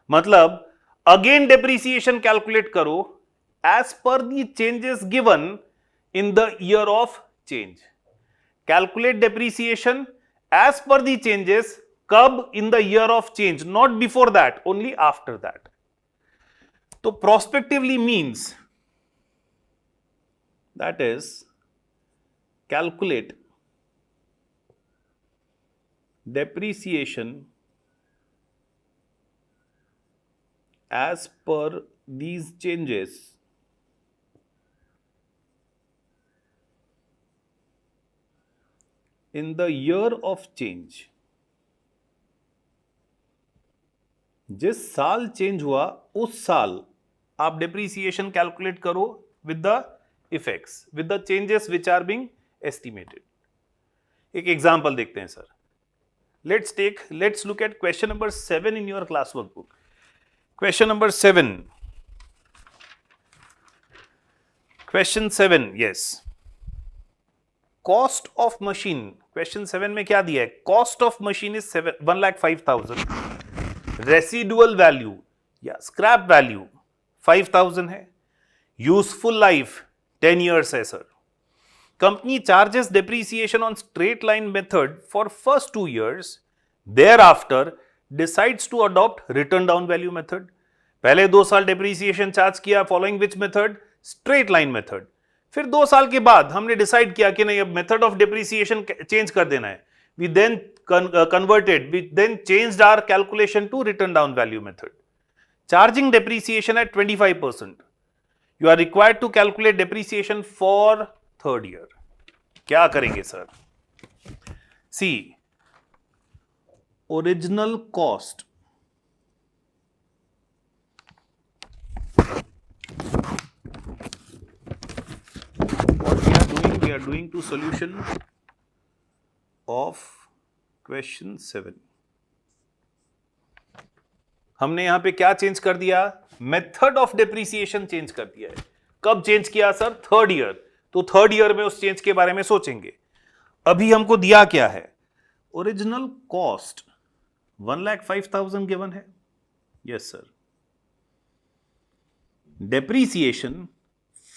मतलब अगेन डेप्रिसिएशन कैलकुलेट करो as per the changes given in the year of change. Calculate depreciation as per the changes. कब? In the year of change, not before that, only after that. So prospectively means that is calculate depreciation as per these changes in the year of change. जिस साल change हुआ उस साल आप depreciation calculate करो with the effects, with the changes which are being estimated. एक example देखते हैं sir. Let's look at question number 7 in your class work book. Question number 7. Question 7, yes. Cost of machine. Question 7 में क्या दिया है? Cost of machine is 1,05,000. Residual value या scrap value 5,000 है. Useful life 10 years है sir. Company charges depreciation on straight line method for first 2 years. Thereafter decides to adopt written down value method. पहले 2 साल depreciation charge किया following which method? Straight line method. फिर 2 साल के बाद हमने डिसाइड किया कि नहीं, अब मेथड ऑफ डेप्रीसिएशन चेंज कर देना है. We then we then changed our calculation to return down value method. Charging depreciation at 25%. You are required to calculate depreciation for 3rd year. क्या करेंगे sir? See, original cost what we are doing to solution of question 7. हमने यहां पे क्या change कर दिया? Method of depreciation change कर दिया है. कब चेंज किया सर? 3rd year. तो 3rd year में उस चेंज के बारे में सोचेंगे. अभी हमको दिया क्या है? ओरिजिनल कॉस्ट 1,05,000 गिवन है. Yes sir. Depreciation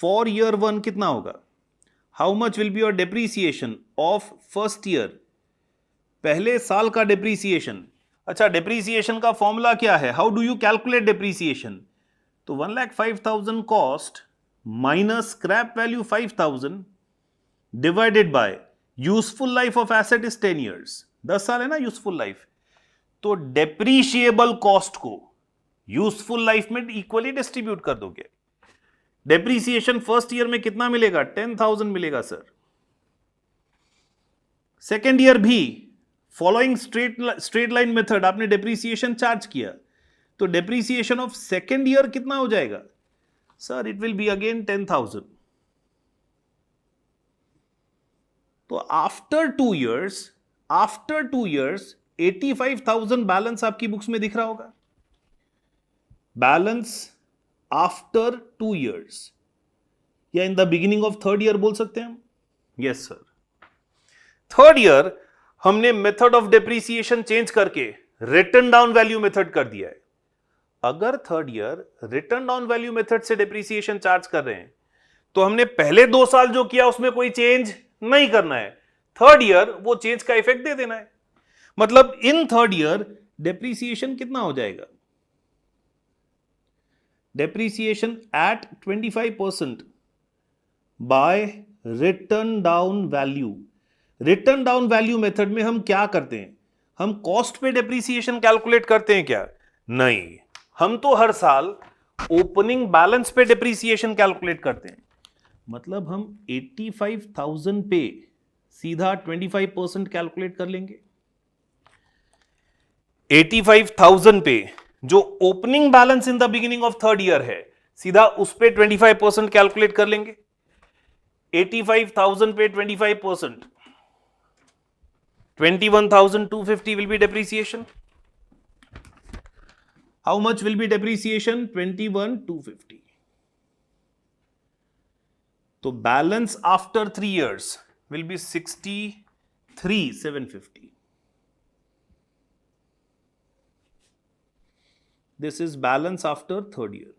for year 1 कितना होगा? How much will be your depreciation of first year? पहले साल का डेप्रीसिएशन. अच्छा, डेप्रीसिएशन का फॉर्मूला क्या है? How do you calculate depreciation? तो 1,05,000 cost minus scrap value 5,000 divided by useful life of asset is 10 years. 10 साल है ना यूजफुल लाइफ. तो डेप्रीशिएबल कॉस्ट को यूजफुल लाइफ में इक्वली डिस्ट्रीब्यूट कर दोगे. डेप्रीसिएशन फर्स्ट ईयर में कितना मिलेगा? 10,000 मिलेगा सर. सेकेंड ईयर भी फॉलोइंग स्ट्रेट लाइन मेथड आपने डेप्रीसिएशन चार्ज किया, तो डेप्रीसिएशन ऑफ सेकेंड ईयर कितना हो जाएगा sir? It will be again 10,000. तो आफ्टर 2 years 85,000 बैलेंस आपकी बुक्स में दिख रहा होगा. बैलेंस आफ्टर 2 years या इन the beginning of 3rd year बोल सकते हैं हम. Yes sir. 3rd year हमने मेथड ऑफ डेप्रीसिएशन चेंज करके रिटर्न डाउन वैल्यू मेथड कर दिया है. अगर 3rd year return down value method से डेप्रीसिएशन चार्ज कर रहे हैं तो हमने पहले 2 साल जो किया उसमें कोई चेंज नहीं करना है. 3rd year वो चेंज का इफेक्ट दे देना है. मतलब इन 3rd year डेप्रीसिएशन कितना हो जाएगा? Depreciation at 25% by written down value. Written down value method में हम क्या करते हैं? हम कॉस्ट पे डेप्रीसिएशन कैलकुलेट करते हैं क्या? नहीं, हम तो हर साल ओपनिंग बैलेंस पे डेप्रीसिएशन कैलकुलेट करते हैं. मतलब हम 85,000 पे सीधा 25% कैलकुलेट कर लेंगे. 85,000 पे जो opening balance in the beginning of 3rd year है, सीधा उस पे 25% कैलकुलेट कर लेंगे. 85,000 पे 25%, 21,250 will be depreciation. How much will be depreciation? 21,250. So balance after 3 years will be 63,750. This is balance after 3rd year.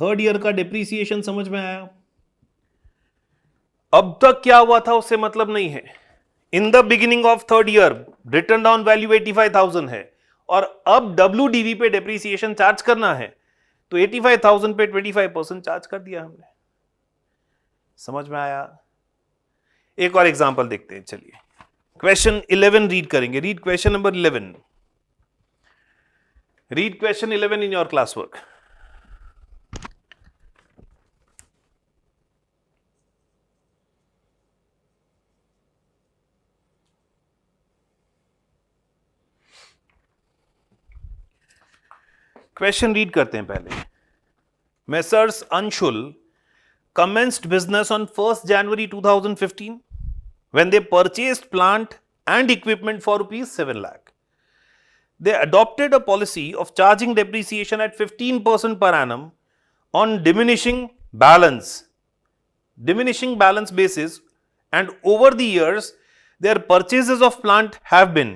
Third year का depreciation समझ में आया? अब तक क्या हुआ था उससे मतलब नहीं है। इन the beginning of third year return down value 85,000 है और अब WDV पे डिप्रीसिएशन चार्ज करना है, तो 85,000 पे 25% चार्ज कर दिया हमने। समझ में आया? एक और एग्जांपल देखते हैं, चलिए क्वेश्चन 11 रीड करेंगे। Read question number 11। Read question 11 in your class work. Question read करते हैं पहले। Messrs Anshul commenced business on 1st January 2015 when they purchased plant and equipment for rupees 7 lakh. They adopted a policy of charging depreciation at 15% per annum on diminishing balance basis, and over the years their purchases of plant have been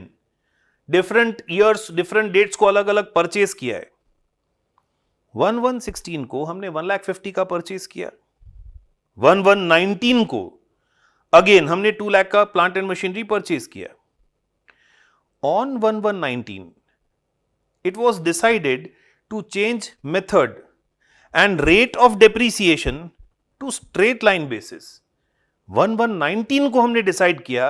different years, different dates को अलग अलग purchase किया है। 1116 को हमने 1,50,000 का purchase किया, 1119 को अगेन हमने 2 लाख का प्लांट एंड मशीनरी परचेज किया। On 1119 it was decided to change method and rate of depreciation to straight line basis। 1119 को हमने डिसाइड किया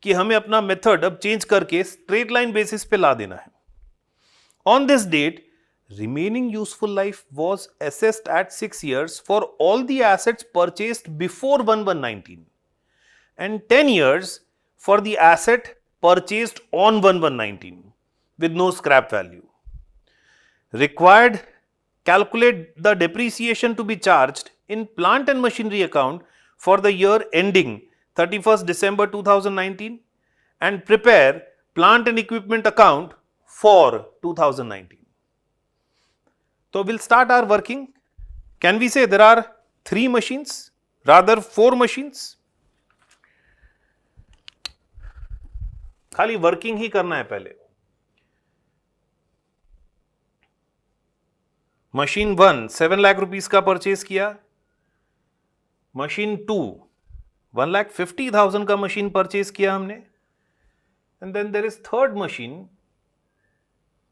कि हमें अपना मेथड अब चेंज करके स्ट्रेट लाइन बेसिस पे ला देना है। On this date remaining useful life was assessed at 6 years for all the assets purchased before 1119 and 10 years for the asset purchased on 1119 with no scrap value. Required calculate the depreciation to be charged in plant and machinery account for the year ending 31st December 2019 and prepare plant and equipment account for 2019. So we'll start our working. Can we say there are 3 machines, rather 4 machines? खाली working ही करना है पहले। Machine 1 7 लाख rupees का purchase किया, machine 2 1,50,000 का machine purchase किया हमने, and then there is third machine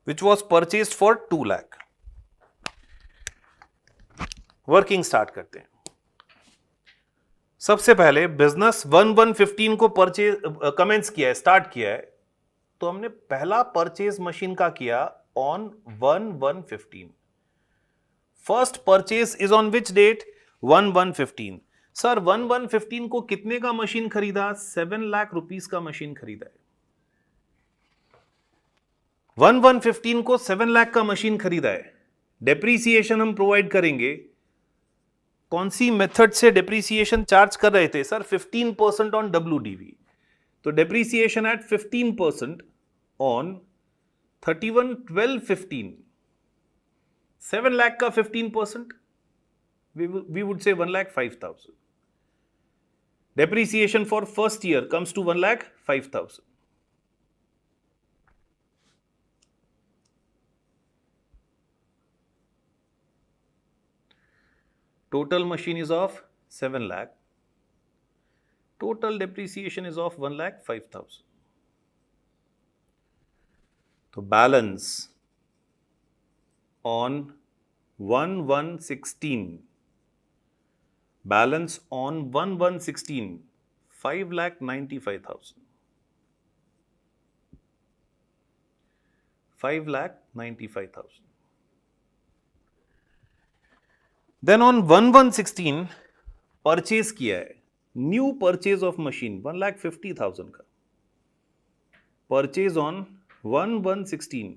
which was purchase for 2 lakh. Working start करते हैं। सबसे पहले बिजनेस 1115 को परचेज कमेंस किया है, स्टार्ट किया है, तो हमने पहला परचेज मशीन का किया on 1115। First purchase is on which date? 1115। Sir 1115 को कितने का मशीन खरीदा? 7 लाख रुपीस का मशीन खरीदा है। 1115 को 7 लाख का मशीन खरीदा है। डेप्रीसिएशन हम प्रोवाइड करेंगे। कौन सी मेथड से डेप्रीसिएशन चार्ज कर रहे थे? Sir 15% on WDV। तो डेप्रीसिएशन एट 15% ऑन 31/12/15, 7 लाख का 15%, we would say 1,05,000। Depreciation for first year comes to 1,05,000। Total machine is of 7 lakh. Total depreciation is of 1,05,000। तो balance on 1116, balance on 1116 5,95,000, 5,95,000। Then on 1116 purchase किया है, new purchase of machine 1,50,000 का, purchase on 1116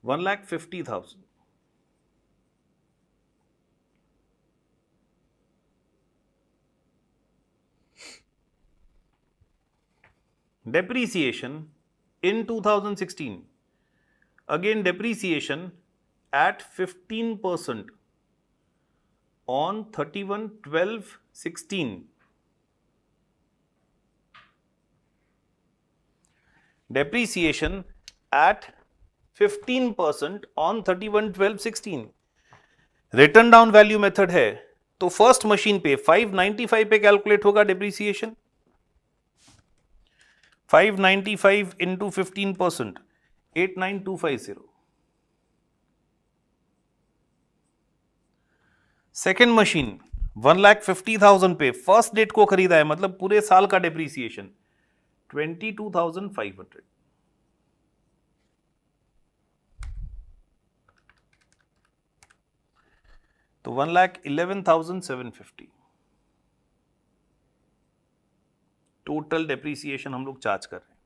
1,50,000। depreciation in 2016, again depreciation at 15% on 31/12/16, depreciation at 15% on 31/12/16, return down value method है तो first machine पे 595 पे calculate होगा depreciation. 595 into 15%, 89250. Second machine 1,50,000 पे first date को खरीदा है, मतलब पूरे साल का डिप्रीसिएशन 22,500. तो 1,11,750 टोटल डिप्रीसिएशन हम लोग चार्ज कर रहे हैं.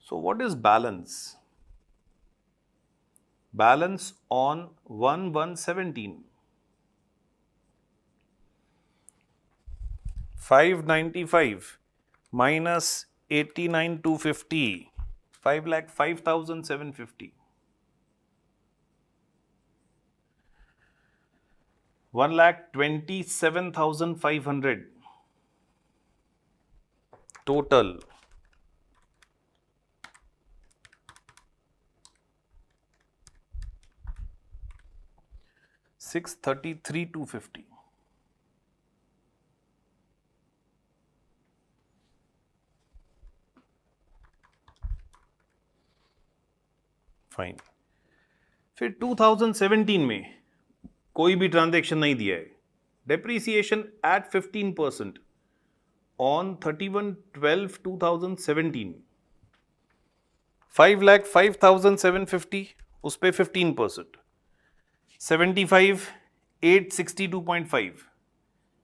So what is balance? Balance on 1/1/17, 595 minus 89,250, 5,05,750, 1,27,500 total. $633,250. Fine. फिर 2017 में कोई भी ट्रांजैक्शन नहीं दिया है. डेप्रीसिएशन एट 15% ऑन 31/12/2017, 5,05,750 उस पे 15%, 75,862.5,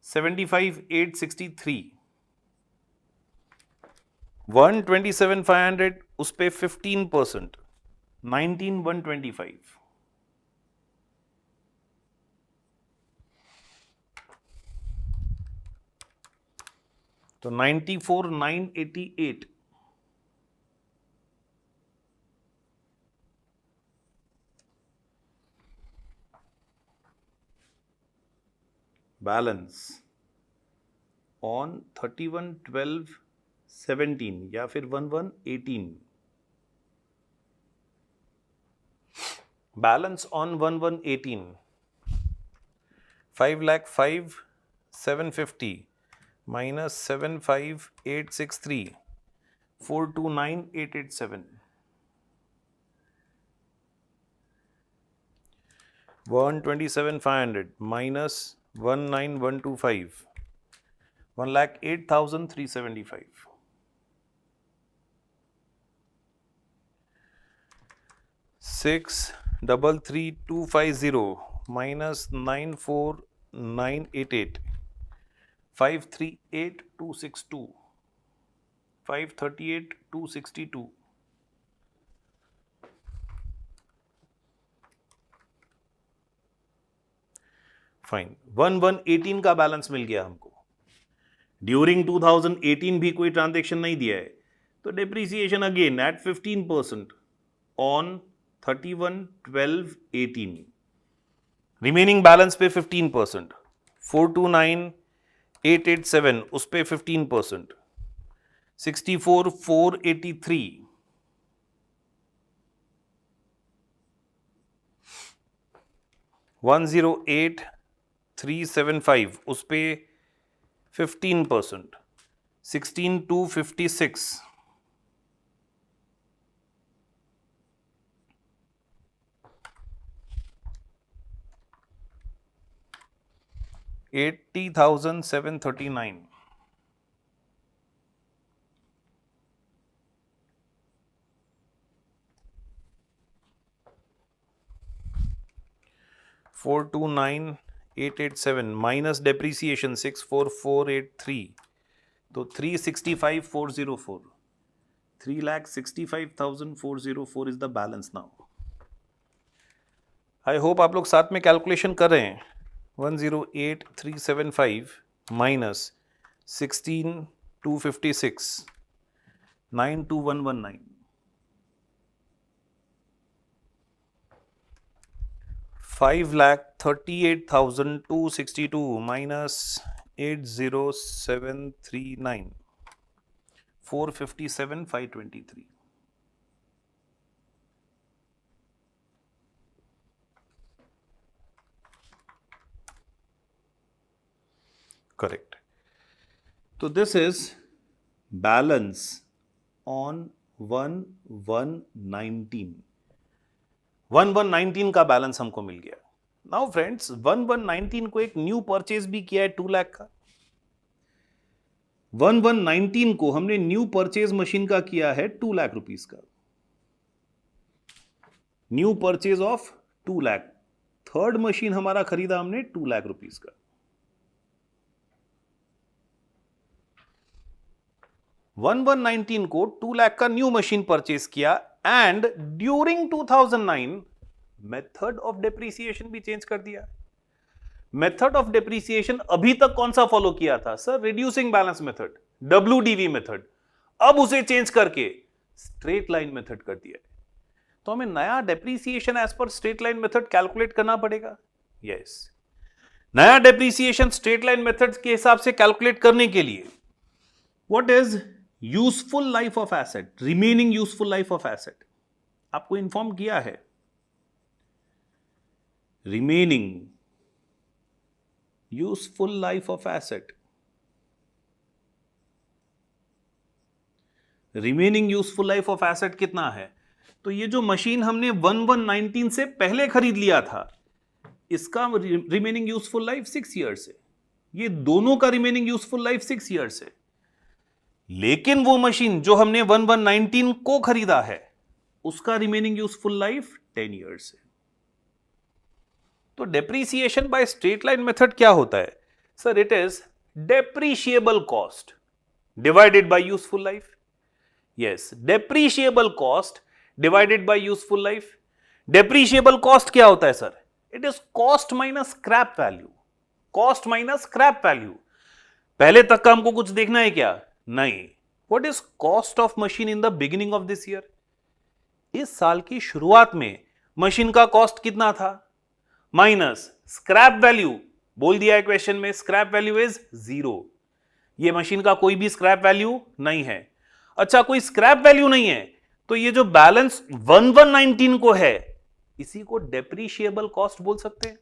75,863, 127,500 उस पे 15%, 19,125. तो 94,988. बैलेंस ऑन 31/12/17 या फिर 1/1/18. Balance on 1/1/18 5,05,750 minus 75,863, 429,887, 127,500 minus 19,125, 1,08,375. 6,33,250 minus 94,988, 538,262, 538,262. Fine. 1/1/18 का बैलेंस मिल गया हमको. ड्यूरिंग 2018 भी कोई ट्रांजेक्शन नहीं दिया है तो depreciation again at 15% on 31/12/18. Remaining balance पे 15%, 429,887 उस पे 15%, 64,483, 108,375 उस पे 15%, 16,256, 80,739, 429,887 माइनस डेप्रीसिएशन 64,483, तो 365,404, 3,65,404 is the balance now. I hope आप लोग साथ में कैलकुलेशन कर रहे हैं. 108,375 माइनस 16,256, 92119, 5,38,262 minus 80,739, 457,523. करेक्ट. तो दिस इज बैलेंस ऑन 1119. 1119 का बैलेंस हमको मिल गया. नाउ फ्रेंड्स, 1119 को एक न्यू परचेज भी किया है 2 लाख का. 1119 को हमने न्यू परचेज मशीन का किया है 2 लाख रुपीस का. New purchase of 2 lakh. Third machine हमारा खरीदा हमने 2 लाख रुपीस का. 1119 को 2 लाख का न्यू मशीन परचेज किया and during 2009 method of depreciation भी चेंज कर दिया. मेथड ऑफ डेप्रीसिएशन अभी तक कौन सा फॉलो किया था sir? Reducing balance method, WDV method. अब उसे चेंज करके स्ट्रेट लाइन मेथड कर दिया है. तो हमें नया depreciation as per straight line method कैलकुलेट करना पड़ेगा. यस, नया डेप्रीसिएशन स्ट्रेट लाइन मेथड के हिसाब से कैलकुलेट करने के लिए what is useful life of asset, remaining useful life of asset आपको इंफॉर्म किया है. Remaining useful life of asset, remaining useful life of asset कितना है? तो ये जो मशीन हमने 1119 से पहले खरीद लिया था, इसका रिमेनिंग यूजफुल लाइफ 6 ईयर्स है. ये दोनों का रिमेनिंग यूजफुल लाइफ 6 ईयर्स है. लेकिन वो मशीन जो हमने 1119 को खरीदा है, उसका रिमेनिंग यूजफुल लाइफ 10 ईयर्स है. तो depreciation by straight line method क्या होता है sir? It is depreciable cost divided by useful life. Yes, depreciable cost divided by useful life. Depreciable cost क्या होता है sir? It is cost minus scrap value. Cost minus scrap value. पहले तक का हमको कुछ देखना है क्या? नहीं. What is cost of machine in the beginning of this year? इस साल की शुरुआत में मशीन का कॉस्ट कितना था? Minus scrap value. बोल दिया है क्वेश्चन में, स्क्रैप वैल्यू इज 0. ये मशीन का कोई भी स्क्रैप वैल्यू नहीं है. अच्छा, कोई स्क्रैप वैल्यू नहीं है, तो ये जो बैलेंस 1119 को है, इसी को डेप्रीशिएबल कॉस्ट बोल सकते हैं.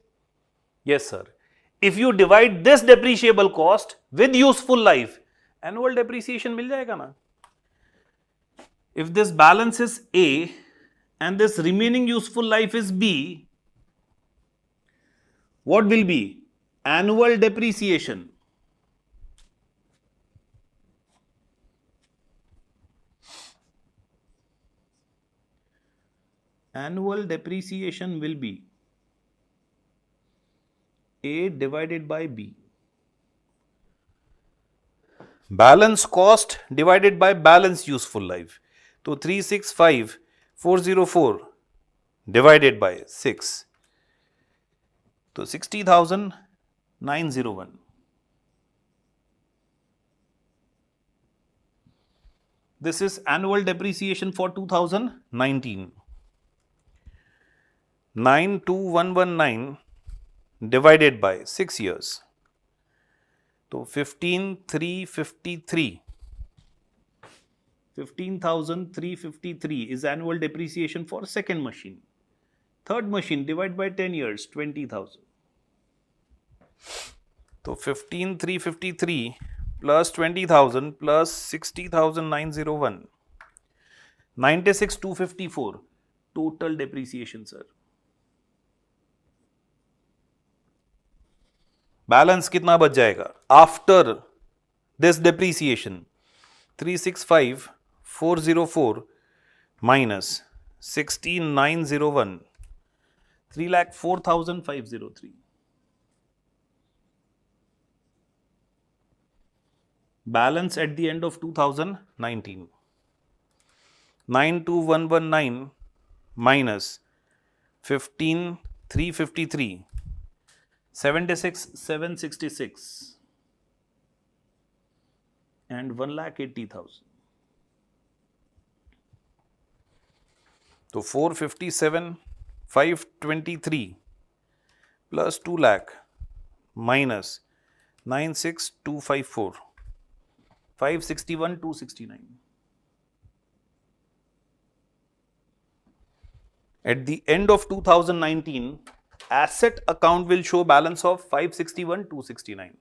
Yes sir. If you divide this depreciable cost with useful life, annual depreciation मिल जाएगा ना. If this balance is A and this remaining useful life is B, what will be annual depreciation? Annual depreciation will be A divided by B. Balance cost divided by balance useful life. तो 365,404 divided by 6. तो 60,901. This is annual depreciation for 2019. 92119 divided by 6 years. तो 15,353. 15,353 is annual depreciation for second machine. Third machine divide by 10 years, 20,000. तो 15,353 plus 20,000 plus 60,901, 96,254 total depreciation sir. Balance कितना बच जाएगा after this depreciation? 365,404 minus 16,901, 3,04,503. Balance at the end of 2019. 92119 minus 15,353, 76,766 and 1,80,000. तो 457,523 plus 2 lakh minus 96,254, 561,269. At the end of 2019, asset account will show balance of 561,269.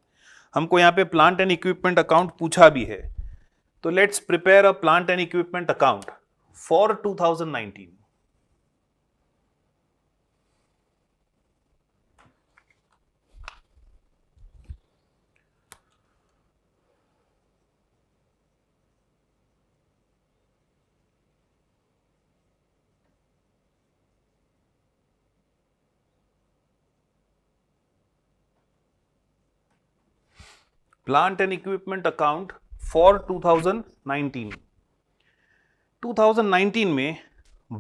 हमको यहाँ पे plant and equipment account पूछा भी है, तो let's prepare a plant and equipment account for 2019. Plant and equipment account for 2019. 2019 में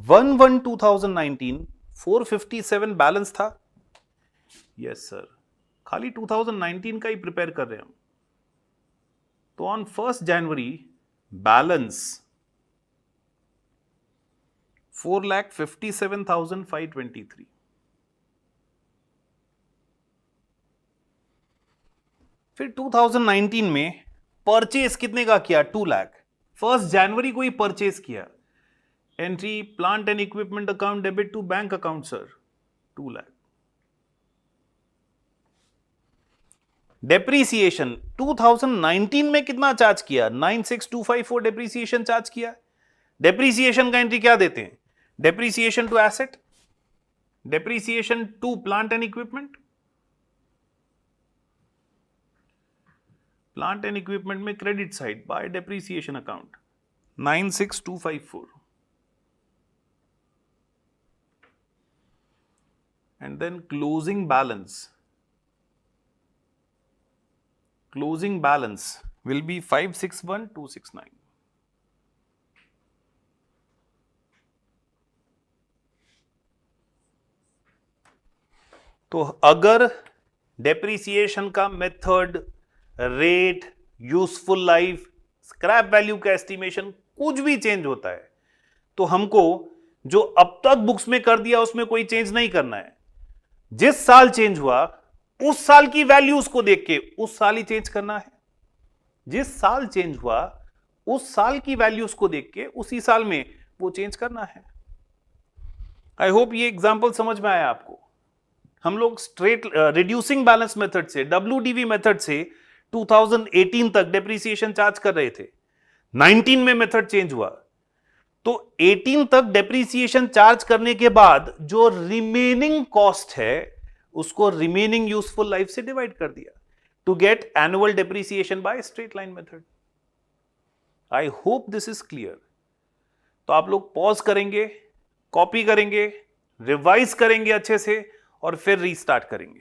1/1/2019 457 balance था. Yes sir, खाली 2019 का ही प्रिपेयर कर रहे हैं हम. तो ऑन 1 जनवरी बैलेंस 4,57,523. फिर 2019 में परचेज कितने का किया? 2 लाख. 1 जनवरी को ही परचेज किया. Entry plant and equipment account debit to bank account sir 2 lakh. Depreciation 2019 में कितना चार्ज किया? 96,254 डेप्रीसिएशन चार्ज किया. डेप्रीसिएशन का एंट्री क्या देते हैं? Depreciation to asset, depreciation to plant and equipment. Plant and equipment में credit side by depreciation account 96,254 and then closing balance will be 561,269. तो अगर डेप्रीसिएशन का method, rate, useful life, scrap value का estimation कुछ भी चेंज होता है तो हमको जो अब तक बुक्स में कर दिया उसमें कोई चेंज नहीं करना है. जिस साल चेंज हुआ उस साल की वैल्यूज को देख के उस साल ही चेंज करना है. जिस साल चेंज हुआ उस साल की वैल्यूज को देख के उसी साल में वो चेंज करना है. आई होप ये एग्जांपल समझ में आया आपको. हम लोग स्ट्रेट रिड्यूसिंग बैलेंस मेथड से, WDV मेथड से 2018 तक डेप्रीसिएशन चार्ज कर रहे थे. 19 में मेथड चेंज हुआ तो 18 तक डेप्रीसिएशन चार्ज करने के बाद जो रिमेनिंग कॉस्ट है उसको रिमेनिंग यूजफुल लाइफ से डिवाइड कर दिया to get annual depreciation by straight line method. I hope this is clear. तो आप लोग पॉज करेंगे, कॉपी करेंगे, रिवाइज करेंगे अच्छे से और फिर रीस्टार्ट करेंगे.